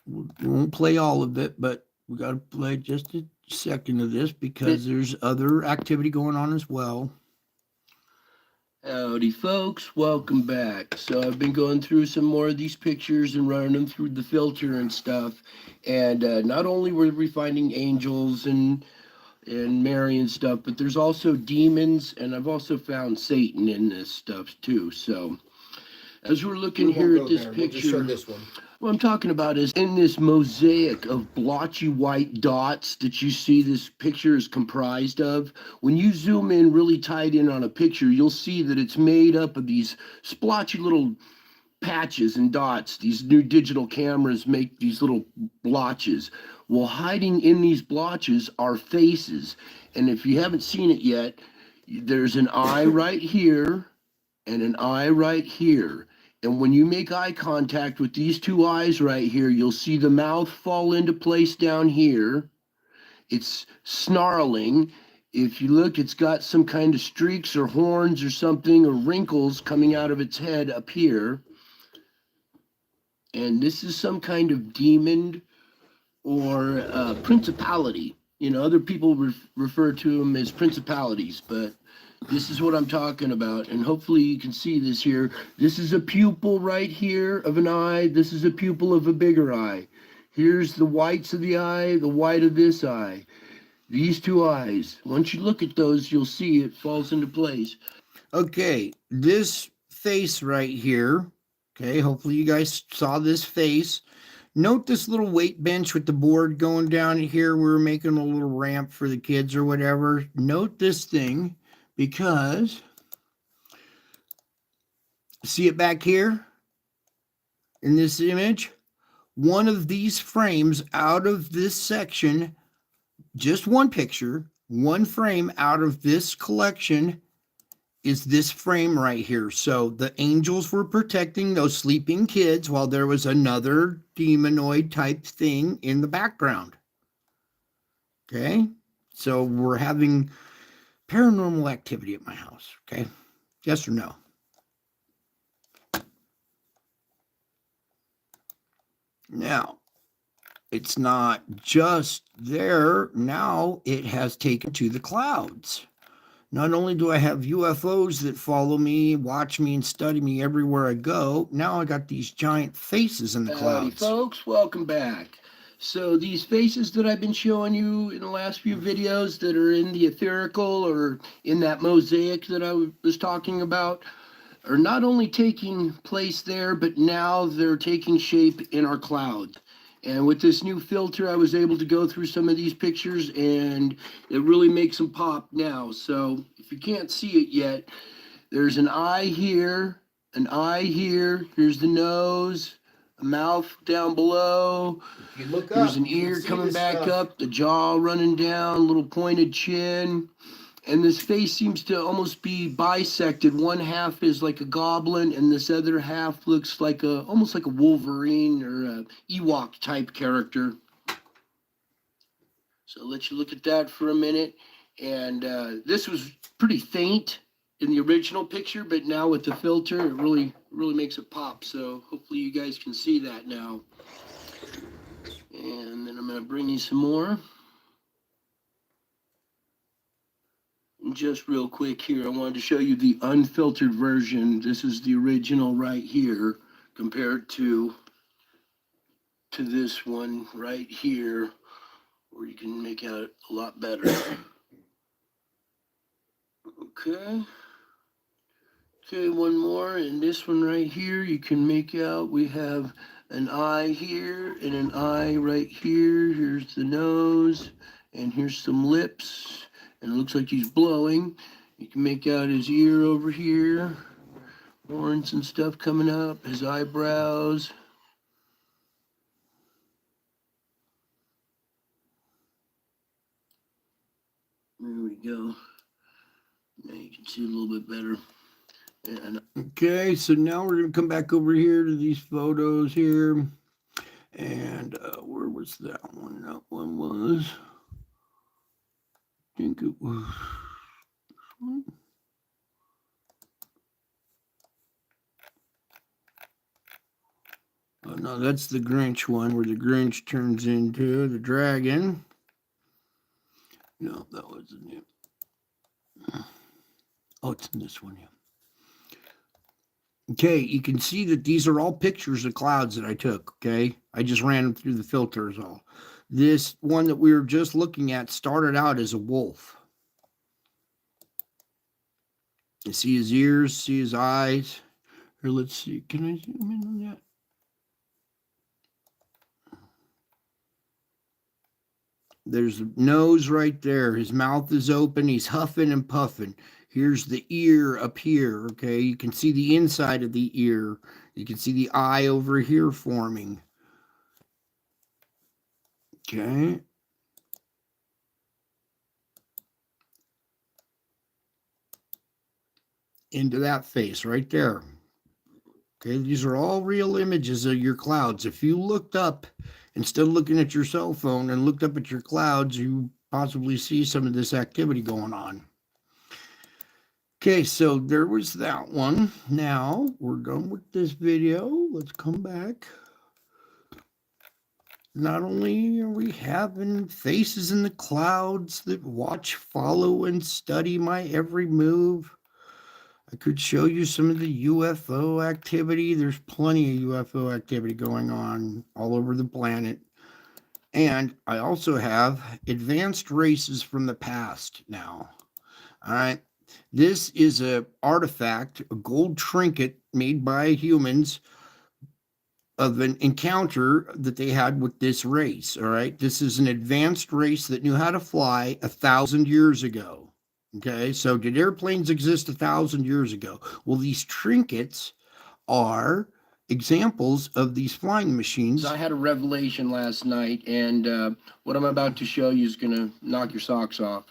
We won't play all of it, but we got to play just a second of this because there's other activity going on as well. Howdy folks, welcome back. So I've been going through some more of these pictures and running them through the filter and stuff. And not only were we finding angels and Mary and stuff, but there's also demons, and I've also found Satan in this stuff too. So as we're looking here at this picture, what I'm talking about is in this mosaic of blotchy white dots that you see this picture is comprised of. When you zoom in really tight in on a picture, you'll see that it's made up of these splotchy little patches and dots. These new digital cameras make these little blotches. Well, hiding in these blotches are faces. And if you haven't seen it yet, there's an eye right here and an eye right here. And when you make eye contact with these two eyes right here, you'll see the mouth fall into place down here. It's snarling. If you look, it's got some kind of streaks or horns or something or wrinkles coming out of its head up here. And this is some kind of demon or principality. You know, other people refer to them as principalities, but this is what I'm talking about, and hopefully you can see this here. This is a pupil right here of an eye. This is a pupil of a bigger eye. Here's the whites of the eye, the white of this eye. These two eyes. Once you look at those, you'll see it falls into place. Okay, this face right here. Okay, hopefully you guys saw this face. Note this little weight bench with the board going down here. We were making a little ramp for the kids or whatever. Note this thing. Because, see it back here in this image? One of these frames out of this section, just one picture, one frame out of this collection is this frame right here. So the angels were protecting those sleeping kids while there was another demonoid type thing in the background. Okay, so we're having paranormal activity at my house, okay? Yes or no? Now, it's not just there. Now it has taken to the clouds. Not only do I have UFOs that follow me, watch me, and study me everywhere I go, now I got these giant faces in the clouds. Howdy, folks, welcome back. So these faces that I've been showing you in the last few videos that are in the etherical or in that mosaic that I was talking about are not only taking place there, but now they're taking shape in our cloud. And with this new filter, I was able to go through some of these pictures and it really makes them pop now. So if you can't see it yet, there's an eye here, here's the nose, a mouth down below. If you look There's an ear coming back up, the jaw running down, little pointed chin. And this face seems to almost be bisected. One half is like a goblin, and this other half looks like almost like a Wolverine or a Ewok type character. So I'll let you look at that for a minute. And this was pretty faint in the original picture, but now with the filter, it really makes it pop. So hopefully you guys can see that now. And then I'm going to bring you some more. And just real quick here, I wanted to show you the unfiltered version. This is the original right here compared to this one right here, where you can make out a lot better. Okay. Okay, one more, and this one right here, you can make out we have an eye here and an eye right here. Here's the nose, and here's some lips, and it looks like he's blowing. You can make out his ear over here, horns and stuff coming up, his eyebrows. There we go. Now you can see a little bit better. And Okay, so now we're going to come back over here to these photos here. And where was that one? That one was, I think it was this one. Oh, no, that's the Grinch one where the Grinch turns into the dragon. No, that wasn't it. Oh, it's in this one, yeah. Okay, you can see that these are all pictures of clouds that I took, okay? I just ran them through the filters all. This one that we were just looking at started out as a wolf. You see his ears, see his eyes. Here, let's see. Can I zoom in on that? There's the nose right there. His mouth is open. He's huffing and puffing. Here's the ear up here, okay? You can see the inside of the ear. You can see the eye over here forming. Okay. Into that face right there. Okay, these are all real images of your clouds. If you looked up, instead of looking at your cell phone and looked up at your clouds, you possibly see some of this activity going on. Okay, so there was that one. Now we're done with this video. Let's come back. Not only are we having faces in the clouds that watch, follow, and study my every move, I could show you some of the UFO activity. There's plenty of UFO activity going on all over the planet. And I also have advanced races from the past now. All right. This is a artifact, a gold trinket made by humans of an encounter that they had with this race. All right. This is an advanced race that knew how to fly 1,000 years ago. Okay, so did airplanes exist 1,000 years ago? Well, these trinkets are examples of these flying machines. I had a revelation last night, and what I'm about to show you is going to knock your socks off.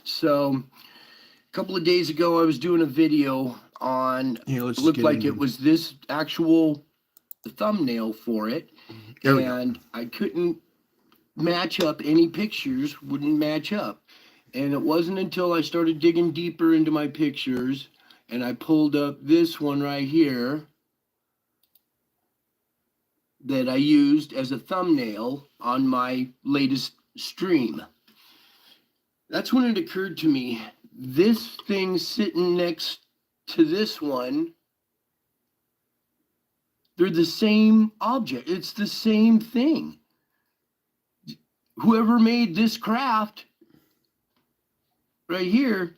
So, a couple of days ago, I was doing a video on, Here, it looked like it was this actual thumbnail for it, and I couldn't match up any pictures, wouldn't match up. And it wasn't until I started digging deeper into my pictures and I pulled up this one right here that I used as a thumbnail on my latest stream. That's when it occurred to me, this thing sitting next to this one, they're the same object. It's the same thing. Whoever made this craft right here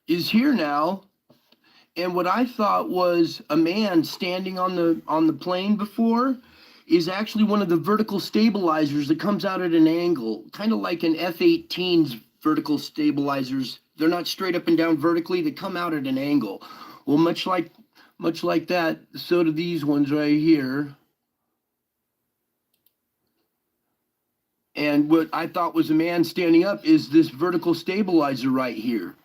is here now, and what I thought was a man standing on the plane before is actually one of the vertical stabilizers that comes out at an angle, kind of like an F-18's vertical stabilizers. They're not straight up and down vertically, they come out at an angle. Well, much like that, so do these ones right here. And what I thought was a man standing up is this vertical stabilizer right here.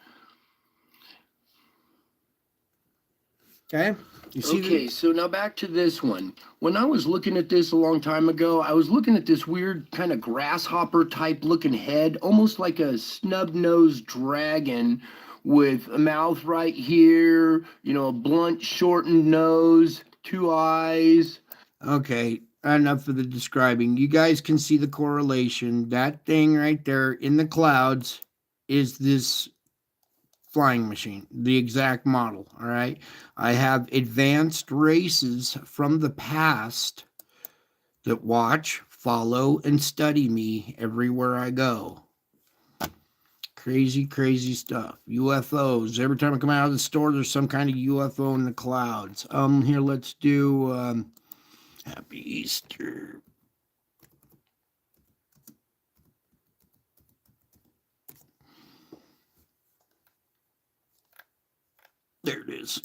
Okay. Okay, so now back to this one. When I was looking at this a long time ago, I was looking at this weird kind of grasshopper type looking head, almost like a snub-nosed dragon with a mouth right here, you know, a blunt, shortened nose, two eyes. Okay, enough of the describing. You guys can see the correlation. That thing right there in the clouds is this flying machine, the exact model. All right. I have advanced races from the past that watch, follow, and study me everywhere I go. Crazy, crazy stuff. UFOs. Every time I come out of the store, there's some kind of UFO in the clouds. Here, let's do Happy Easter. There it is.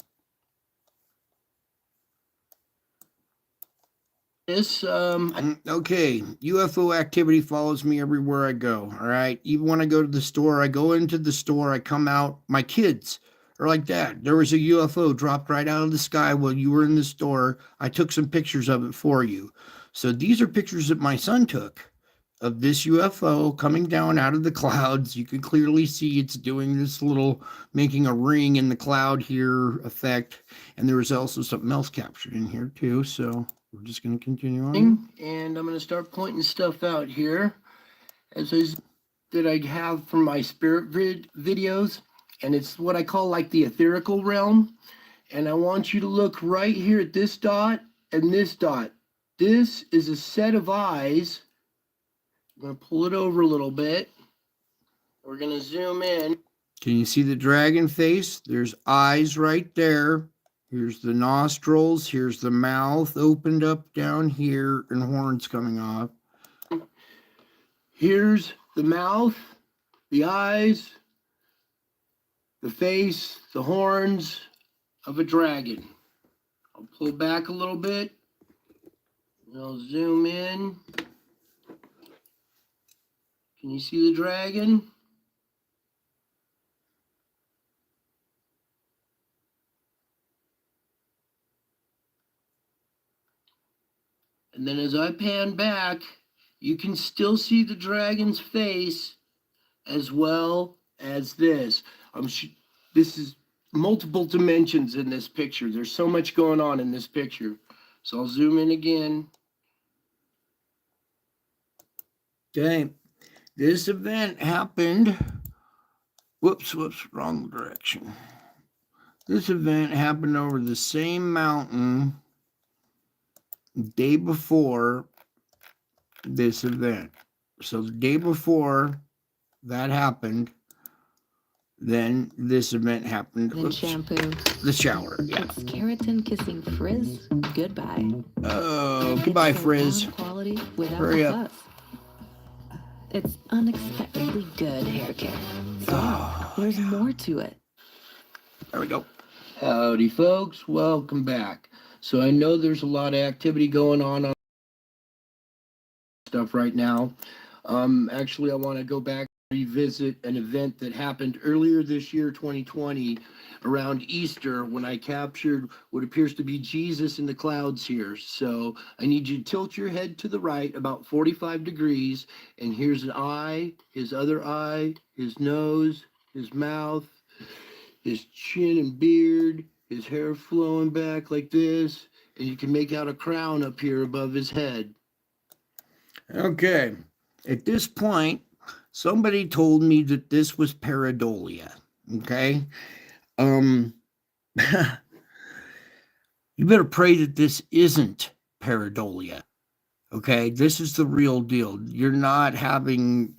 This, Okay, UFO activity follows me everywhere I go. All right, even when I go to the store, I go into the store, I come out. My kids are like, Dad, there was a UFO dropped right out of the sky while you were in the store. I took some pictures of it for you. So these are pictures that my son took of this UFO coming down out of the clouds. You can clearly see it's doing this little, making a ring in the cloud here effect. And there was also something else captured in here too. So we're just going to continue on. and I'm going to start pointing stuff out here as that I have from my spirit videos, and it's what I call like the etherical realm. And I want you to look right here at this dot and this dot. This is a set of eyes. I'm going to pull it over a little bit. We're going to zoom in. Can you see the dragon face? There's eyes right there. Here's the nostrils. Here's the mouth opened up down here and horns coming off. Here's the mouth, the eyes, the face, the horns of a dragon. I'll pull back a little bit. I'll zoom in. Can you see the dragon? And then as I pan back, you can still see the dragon's face as well as this. This is multiple dimensions in this picture. There's so much going on in this picture. So I'll zoom in again. Okay, this event happened. Whoops, wrong direction. This event happened over the same mountain the day before this event. So the day before that happened, then this event happened. Then shampoo. The shower, yeah. It's keratin kissing frizz. Goodbye. Oh, goodbye, It's Frizz. salon quality without Hurry the up. fuss. It's unexpectedly good hair care. So there's more to it. There we go. Howdy, folks. Welcome back. So I know there's a lot of activity going on stuff right now. Actually, I want to go back and revisit an event that happened earlier this year, 2020, around Easter, when I captured what appears to be Jesus in the clouds here. So I need you to tilt your head to the right about 45 degrees, and here's an eye, his other eye, his nose, his mouth, his chin and beard, his hair flowing back like this, and you can make out a crown up here above his head. Okay. At this point, somebody told me that this was pareidolia. Okay. You better pray that this isn't pareidolia. Okay, this is the real deal. You're not having,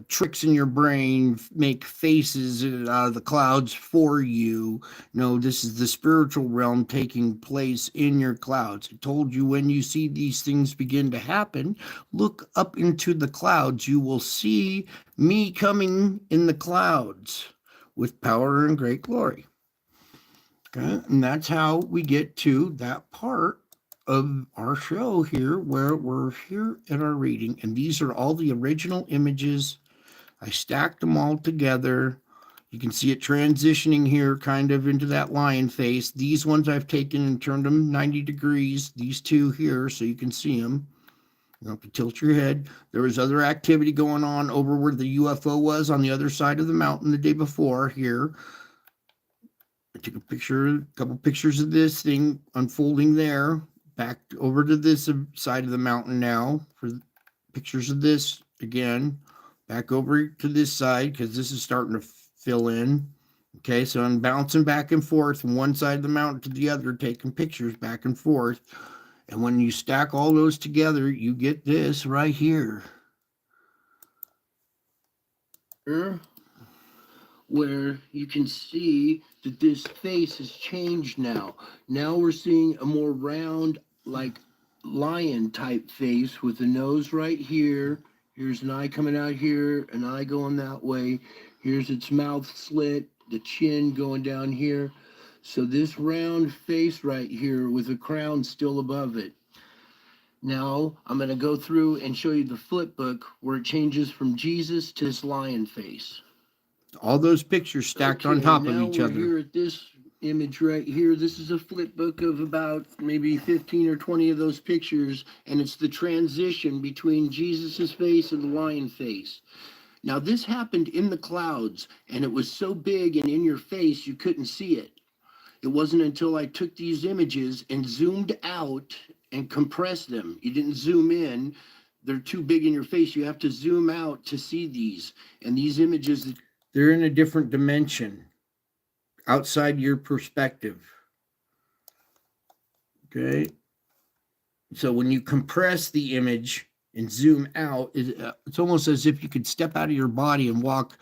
tricks in your brain make faces out of the clouds for you. No, this is the spiritual realm taking place in your clouds. I told you when you see these things begin to happen, look up into the clouds. You will see me coming in the clouds with power and great glory. Okay, and that's how we get to that part of our show here where we're here at our reading, and these are all the original images. I stacked them all together. You can see it transitioning here kind of into that lion face. These ones I've taken and turned them 90 degrees, these two here, so you can see them. You have to tilt your head. There was other activity going on over where the UFO was on the other side of the mountain the day before here. I took a couple pictures of this thing unfolding there. Back over to this side of the mountain now for pictures of this again. Back over to this side because this is starting to fill in. Okay, so I'm bouncing back and forth from one side of the mountain to the other, taking pictures back and forth. And when you stack all those together, you get this right here. Where you can see that this face has changed now. Now we're seeing a more round, like lion type face with the nose right here. Here's an eye coming out here, an eye going that way. Here's its mouth slit, the chin going down here. So this round face right here with a crown still above it. Now I'm going to go through and show you the flip book where it changes from Jesus to this lion face. All those pictures stacked on top of each other. Here at this image right here, this is a flip book of about maybe 15 or 20 of those pictures, and it's the transition between Jesus's face and the lion face. Now this happened in the clouds, and it was so big and in your face you couldn't see it. It wasn't until I took these images and zoomed out and compressed them. You didn't zoom in. They're too big in your face. You have to zoom out to see these. And these images, they're in a different dimension outside your perspective. Okay. So when you compress the image and zoom out, it's almost as if you could step out of your body and walk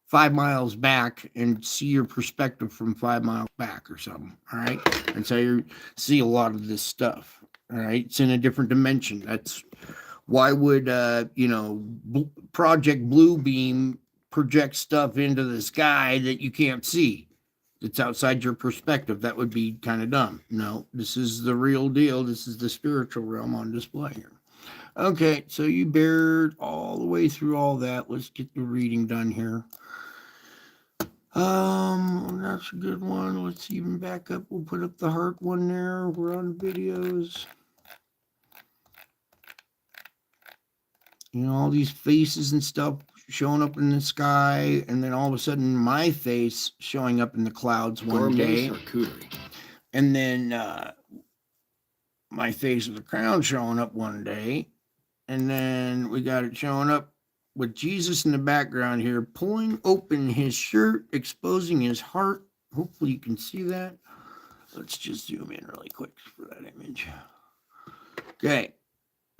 5 miles back and see your perspective from 5 miles back or something. All right. And so you see a lot of this stuff. All right. It's in a different dimension. That's why would, Project Bluebeam project stuff into the sky that you can't see? It's outside your perspective. That would be kind of dumb. No, this is the real deal. This is the spiritual realm on display here. Okay. So you bared all the way through all that. Let's get the reading done here. That's a good one. Let's even back up. We'll put up the heart one there. We're on videos. You know, all these faces and stuff showing up in the sky, and then all of a sudden my face showing up in the clouds one day. And then my face with the crown showing up one day. And then we got it showing up with Jesus in the background here, pulling open his shirt, exposing his heart. Hopefully you can see that. Let's just zoom in really quick for that image. Okay.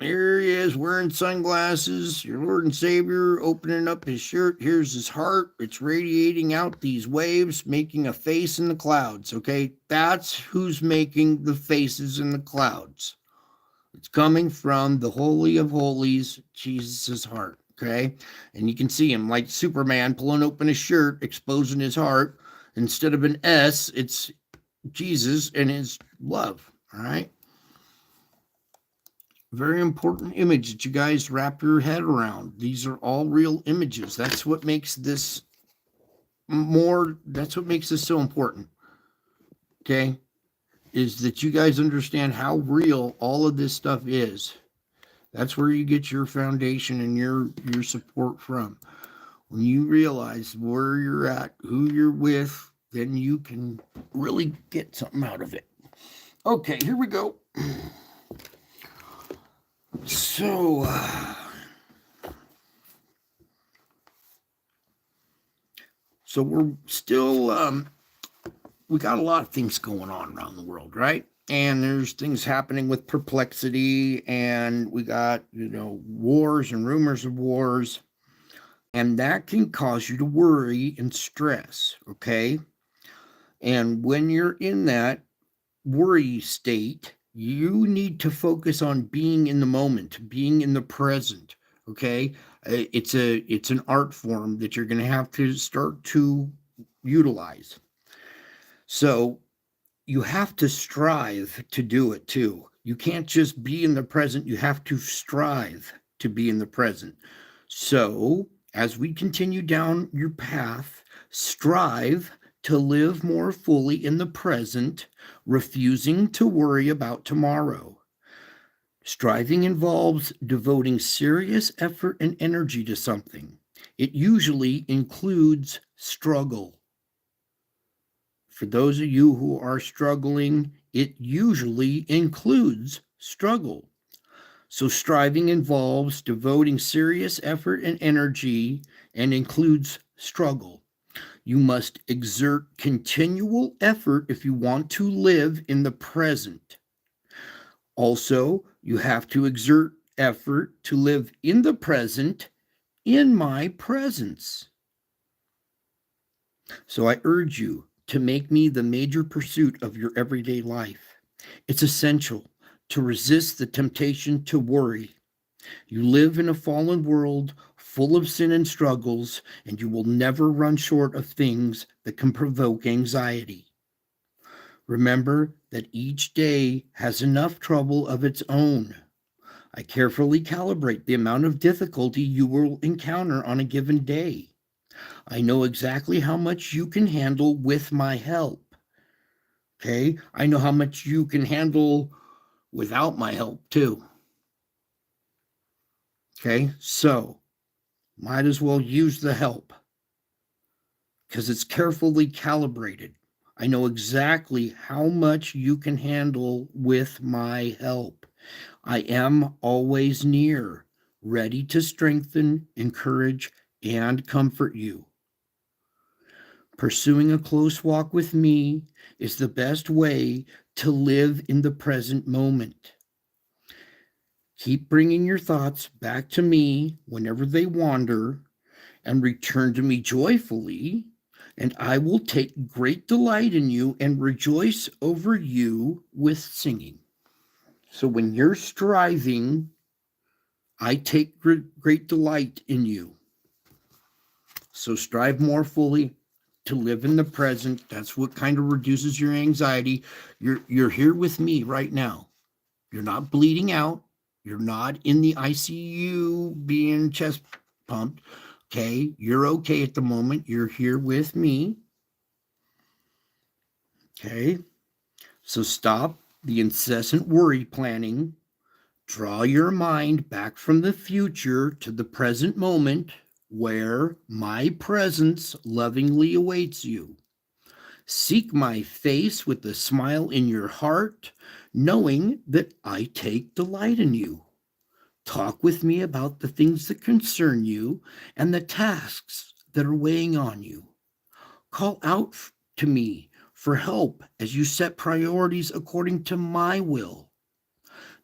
Here he is wearing sunglasses, your Lord and Savior, opening up his shirt. Here's his heart. It's radiating out these waves, making a face in the clouds. Okay. That's who's making the faces in the clouds. It's coming from the Holy of Holies, Jesus' heart. Okay. And you can see him like Superman pulling open his shirt, exposing his heart. Instead of an S, it's Jesus and his love. All right. Very important image that you guys wrap your head around. These are all real images. That's what makes this so important. Okay. Is that you guys understand how real all of this stuff is. That's where you get your foundation and your support from. When you realize where you're at, who you're with, then you can really get something out of it. Okay, here we go. So, we're still, we got a lot of things going on around the world, right? And there's things happening with perplexity, and we got, wars and rumors of wars, and that can cause you to worry and stress, okay? And when you're in that worry state, you need to focus on being in the moment, being in the present, okay? It's an art form that you're going to have to start to utilize. So you have to strive to do it too. You can't just be in the present. You have to strive to be in the present. So as we continue down your path, strive to live more fully in the present, refusing to worry about tomorrow. Striving involves devoting serious effort and energy to something. It usually includes struggle. For those of you who are struggling, it usually includes struggle. So striving involves devoting serious effort and energy and includes struggle. You must exert continual effort if you want to live in the present. Also, you have to exert effort to live in the present in my presence. So I urge you to make me the major pursuit of your everyday life. It's essential to resist the temptation to worry. You live in a fallen world full of sin and struggles, and you will never run short of things that can provoke anxiety. Remember that each day has enough trouble of its own. I carefully calibrate the amount of difficulty you will encounter on a given day. I know exactly how much you can handle with my help. Okay? I know how much you can handle without my help, too. Okay? So, might as well use the help because it's carefully calibrated. I know exactly how much you can handle with my help. I am always near, ready to strengthen, encourage, and comfort you. Pursuing a close walk with me is the best way to live in the present moment. Keep bringing your thoughts back to me whenever they wander and return to me joyfully, and I will take great delight in you and rejoice over you with singing. So when you're striving, I take great delight in you. So strive more fully to live in the present. That's what kind of reduces your anxiety. You're here with me right now. You're not bleeding out. You're not in the ICU being chest pumped. Okay, you're okay at the moment. You're here with me. Okay, so stop the incessant worry planning. Draw your mind back from the future to the present moment where my presence lovingly awaits you. Seek my face with a smile in your heart, knowing that I take delight in you. Talk with me about the things that concern you and the tasks that are weighing on you. Call out to me for help as you set priorities according to my will.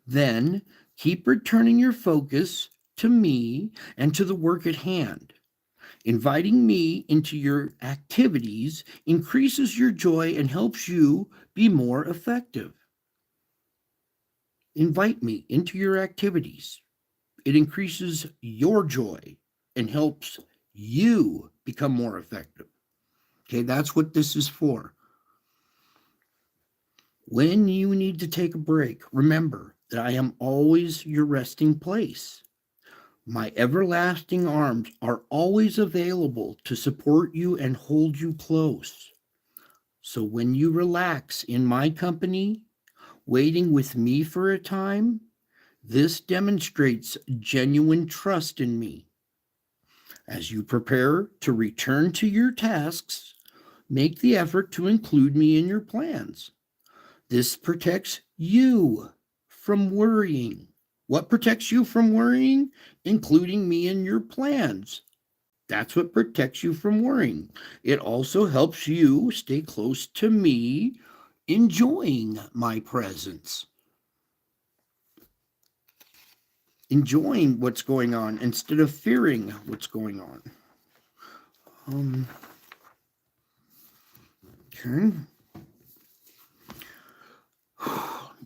Then keep returning your focus to me and to the work at hand. Inviting me into your activities increases your joy and helps you be more effective. Invite me into your activities. It increases your joy and helps you become more effective. Okay, that's what this is for. When you need to take a break, remember that I am always your resting place. My everlasting arms are always available to support you and hold you close. So when you relax in my company, waiting with me for a time, this demonstrates genuine trust in me. As you prepare to return to your tasks, make the effort to include me in your plans. This protects you from worrying. What protects you from worrying? Including me in your plans. That's what protects you from worrying. It also helps you stay close to me, enjoying my presence. Enjoying what's going on instead of fearing what's going on. Okay.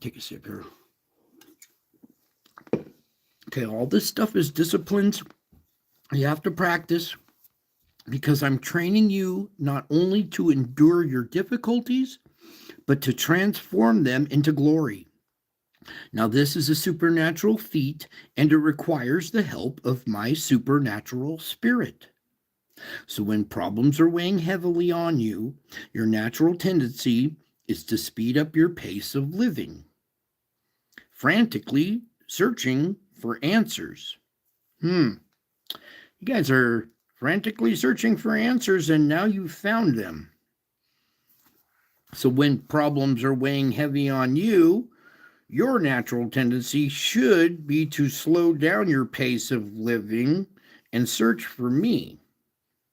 Take a sip here. Okay, all this stuff is disciplines you have to practice because I'm training you not only to endure your difficulties, but to transform them into glory. Now, this is a supernatural feat, and it requires the help of my supernatural spirit. So when problems are weighing heavily on you, your natural tendency is to speed up your pace of living, frantically searching for answers. You guys are frantically searching for answers, and now you've found them. So when problems are weighing heavy on you, your natural tendency should be to slow down your pace of living and search for me.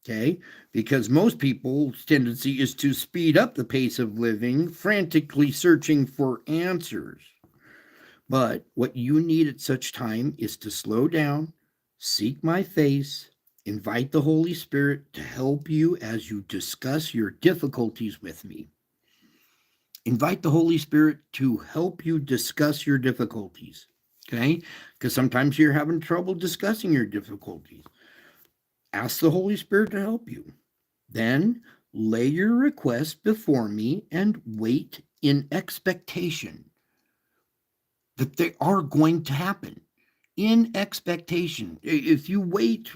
Okay? Because most people's tendency is to speed up the pace of living, frantically searching for answers. But what you need at such time is to slow down, seek my face, invite the Holy Spirit to help you as you discuss your difficulties with me. Invite the Holy Spirit to help you discuss your difficulties, okay? Because sometimes you're having trouble discussing your difficulties. Ask the Holy Spirit to help you. Then lay your request before me and wait in expectation that they are going to happen. in expectation. If you wait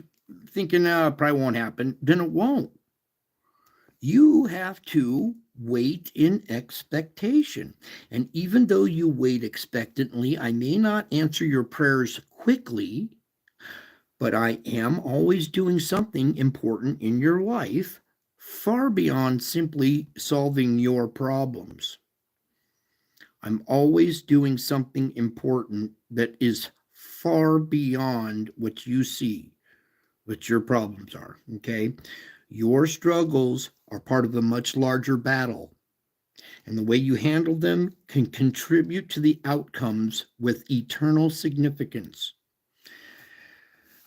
thinking, it probably won't happen, then it won't. You have to wait in expectation. And even though you wait expectantly, I may not answer your prayers quickly, but I am always doing something important in your life, far beyond simply solving your problems. I'm always doing something important that is far beyond what you see, what your problems are, okay? Your struggles are part of a much larger battle, and the way you handle them can contribute to the outcomes with eternal significance.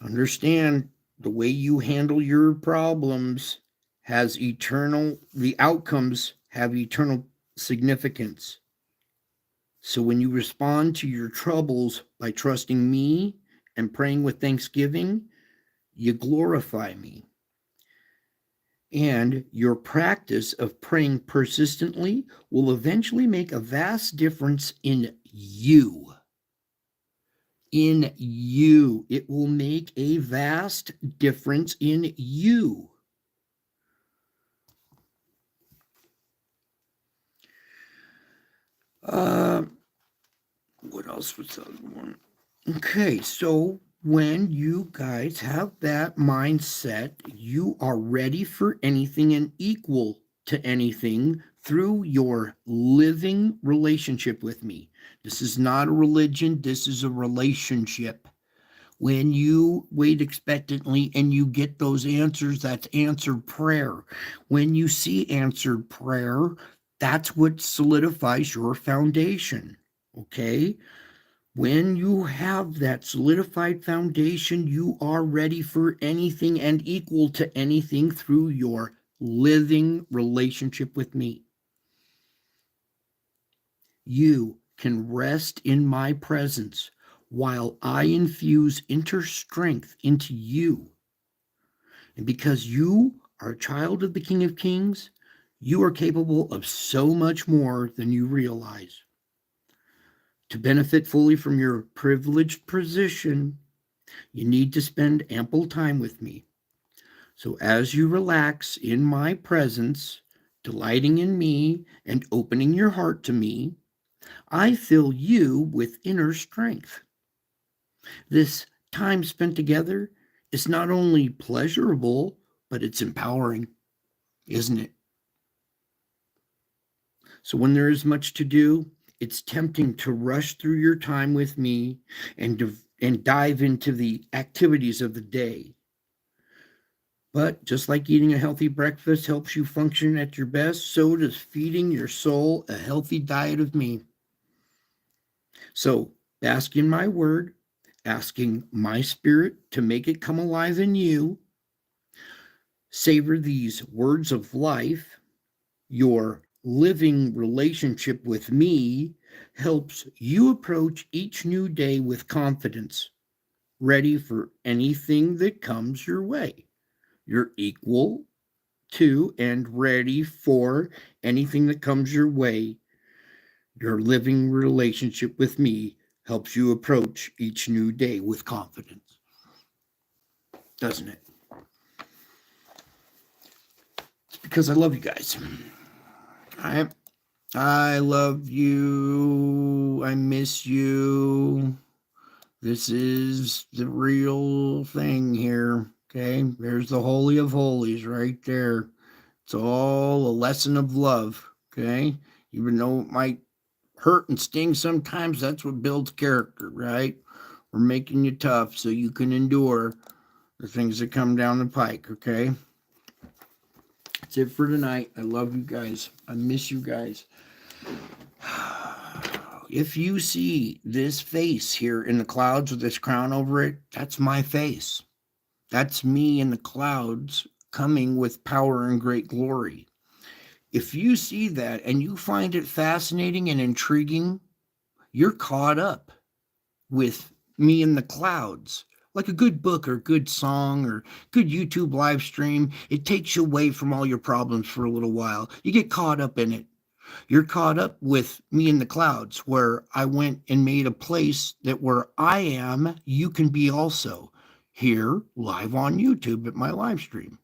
Understand, the way you handle your problems the outcomes have eternal significance. So when you respond to your troubles by trusting me and praying with thanksgiving, you glorify me. And your practice of praying persistently will eventually make a vast difference in you. In you. It will make a vast difference in you. What else was the other one? Okay, so when you guys have that mindset, you are ready for anything and equal to anything through your living relationship with me. This is not a religion, this is a relationship. When you wait expectantly and you get those answers, that's answered prayer. When you see answered prayer, that's what solidifies your foundation. Okay? When you have that solidified foundation, you are ready for anything and equal to anything through your living relationship with me. You can rest in my presence while I infuse inner strength into you. And because you are a child of the King of Kings, you are capable of so much more than you realize. To benefit fully from your privileged position, you need to spend ample time with me. So as you relax in my presence, delighting in me and opening your heart to me, I fill you with inner strength. This time spent together is not only pleasurable, but it's empowering, isn't it? So when there is much to do, it's tempting to rush through your time with me and dive into the activities of the day. But just like eating a healthy breakfast helps you function at your best, so does feeding your soul a healthy diet of me. So bask in my word, asking my spirit to make it come alive in you. Savor these words of life. Your living relationship with me helps you approach each new day with confidence, ready for anything that comes your way. You're equal to and ready for anything that comes your way. Your living relationship with me helps you approach each new day with confidence. Doesn't it? It's because I love you guys. I love you. I miss you. This is the real thing here. Okay, there's the Holy of Holies right there. It's all a lesson of love. Okay, even though it might hurt and sting sometimes, that's what builds character, right? We're making you tough so you can endure the things that come down the pike. Okay, that's it for tonight. I love you guys. I miss you guys. If you see this face here in the clouds with this crown over it, that's my face. That's me in the clouds coming with power and great glory. If you see that and you find it fascinating and intriguing, you're caught up with me in the clouds. Like a good book or a good song or good YouTube live stream, it takes you away from all your problems for a little while. You get caught up in it. You're caught up with me in the clouds, where I went and made a place that where I am, you can be also here live on YouTube at my live stream.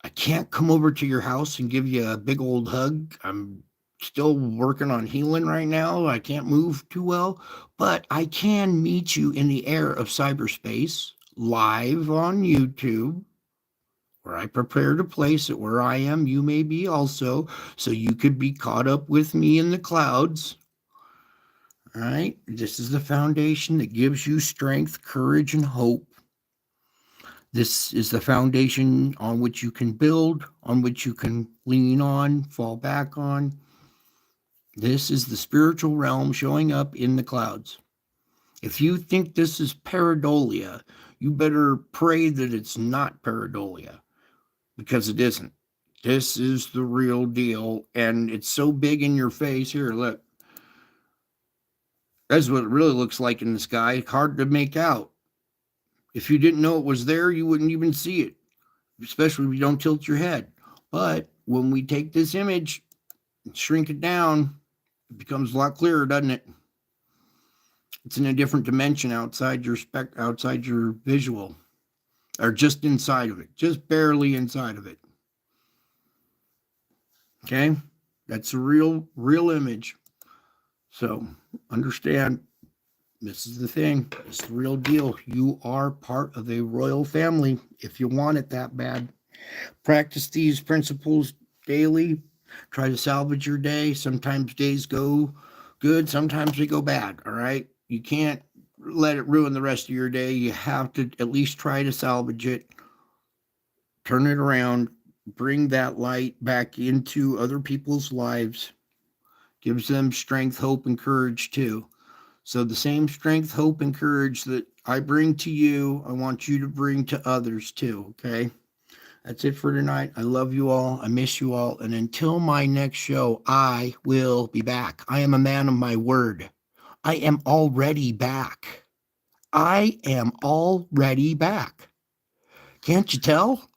I can't come over to your house and give you a big old hug. I'm still working on healing right now. I can't move too well, but I can meet you in the air of cyberspace live on YouTube, where I prepared a place that where I am, you may be also, so you could be caught up with me in the clouds. All right. This is the foundation that gives you strength, courage, and hope. This is the foundation on which you can build, on which you can lean on, fall back on. This is the spiritual realm showing up in the clouds. If you think this is pareidolia, you better pray that it's not pareidolia, because it isn't. This is the real deal, and it's so big in your face. Here, look. That's what it really looks like in the sky. Hard to make out. If you didn't know it was there, you wouldn't even see it, especially if you don't tilt your head. But when we take this image and shrink it down, it becomes a lot clearer, doesn't it? It's in a different dimension outside your visual, or just inside of it, just barely inside of it. Okay, that's a real image. So understand, this is the thing. It's the real deal. You are part of a royal family if you want it that bad. Practice these principles daily. Try to salvage your day. Sometimes days go good, sometimes they go bad, all right? You can't let it ruin the rest of your day. You have to at least try to salvage it. Turn it around. Bring that light back into other people's lives. Gives them strength, hope, and courage too. So the same strength, hope, and courage that I bring to you, I want you to bring to others too, okay? That's it for tonight. I love you all. I miss you all. And until my next show, I will be back. I am a man of my word. I am already back. I am already back. Can't you tell?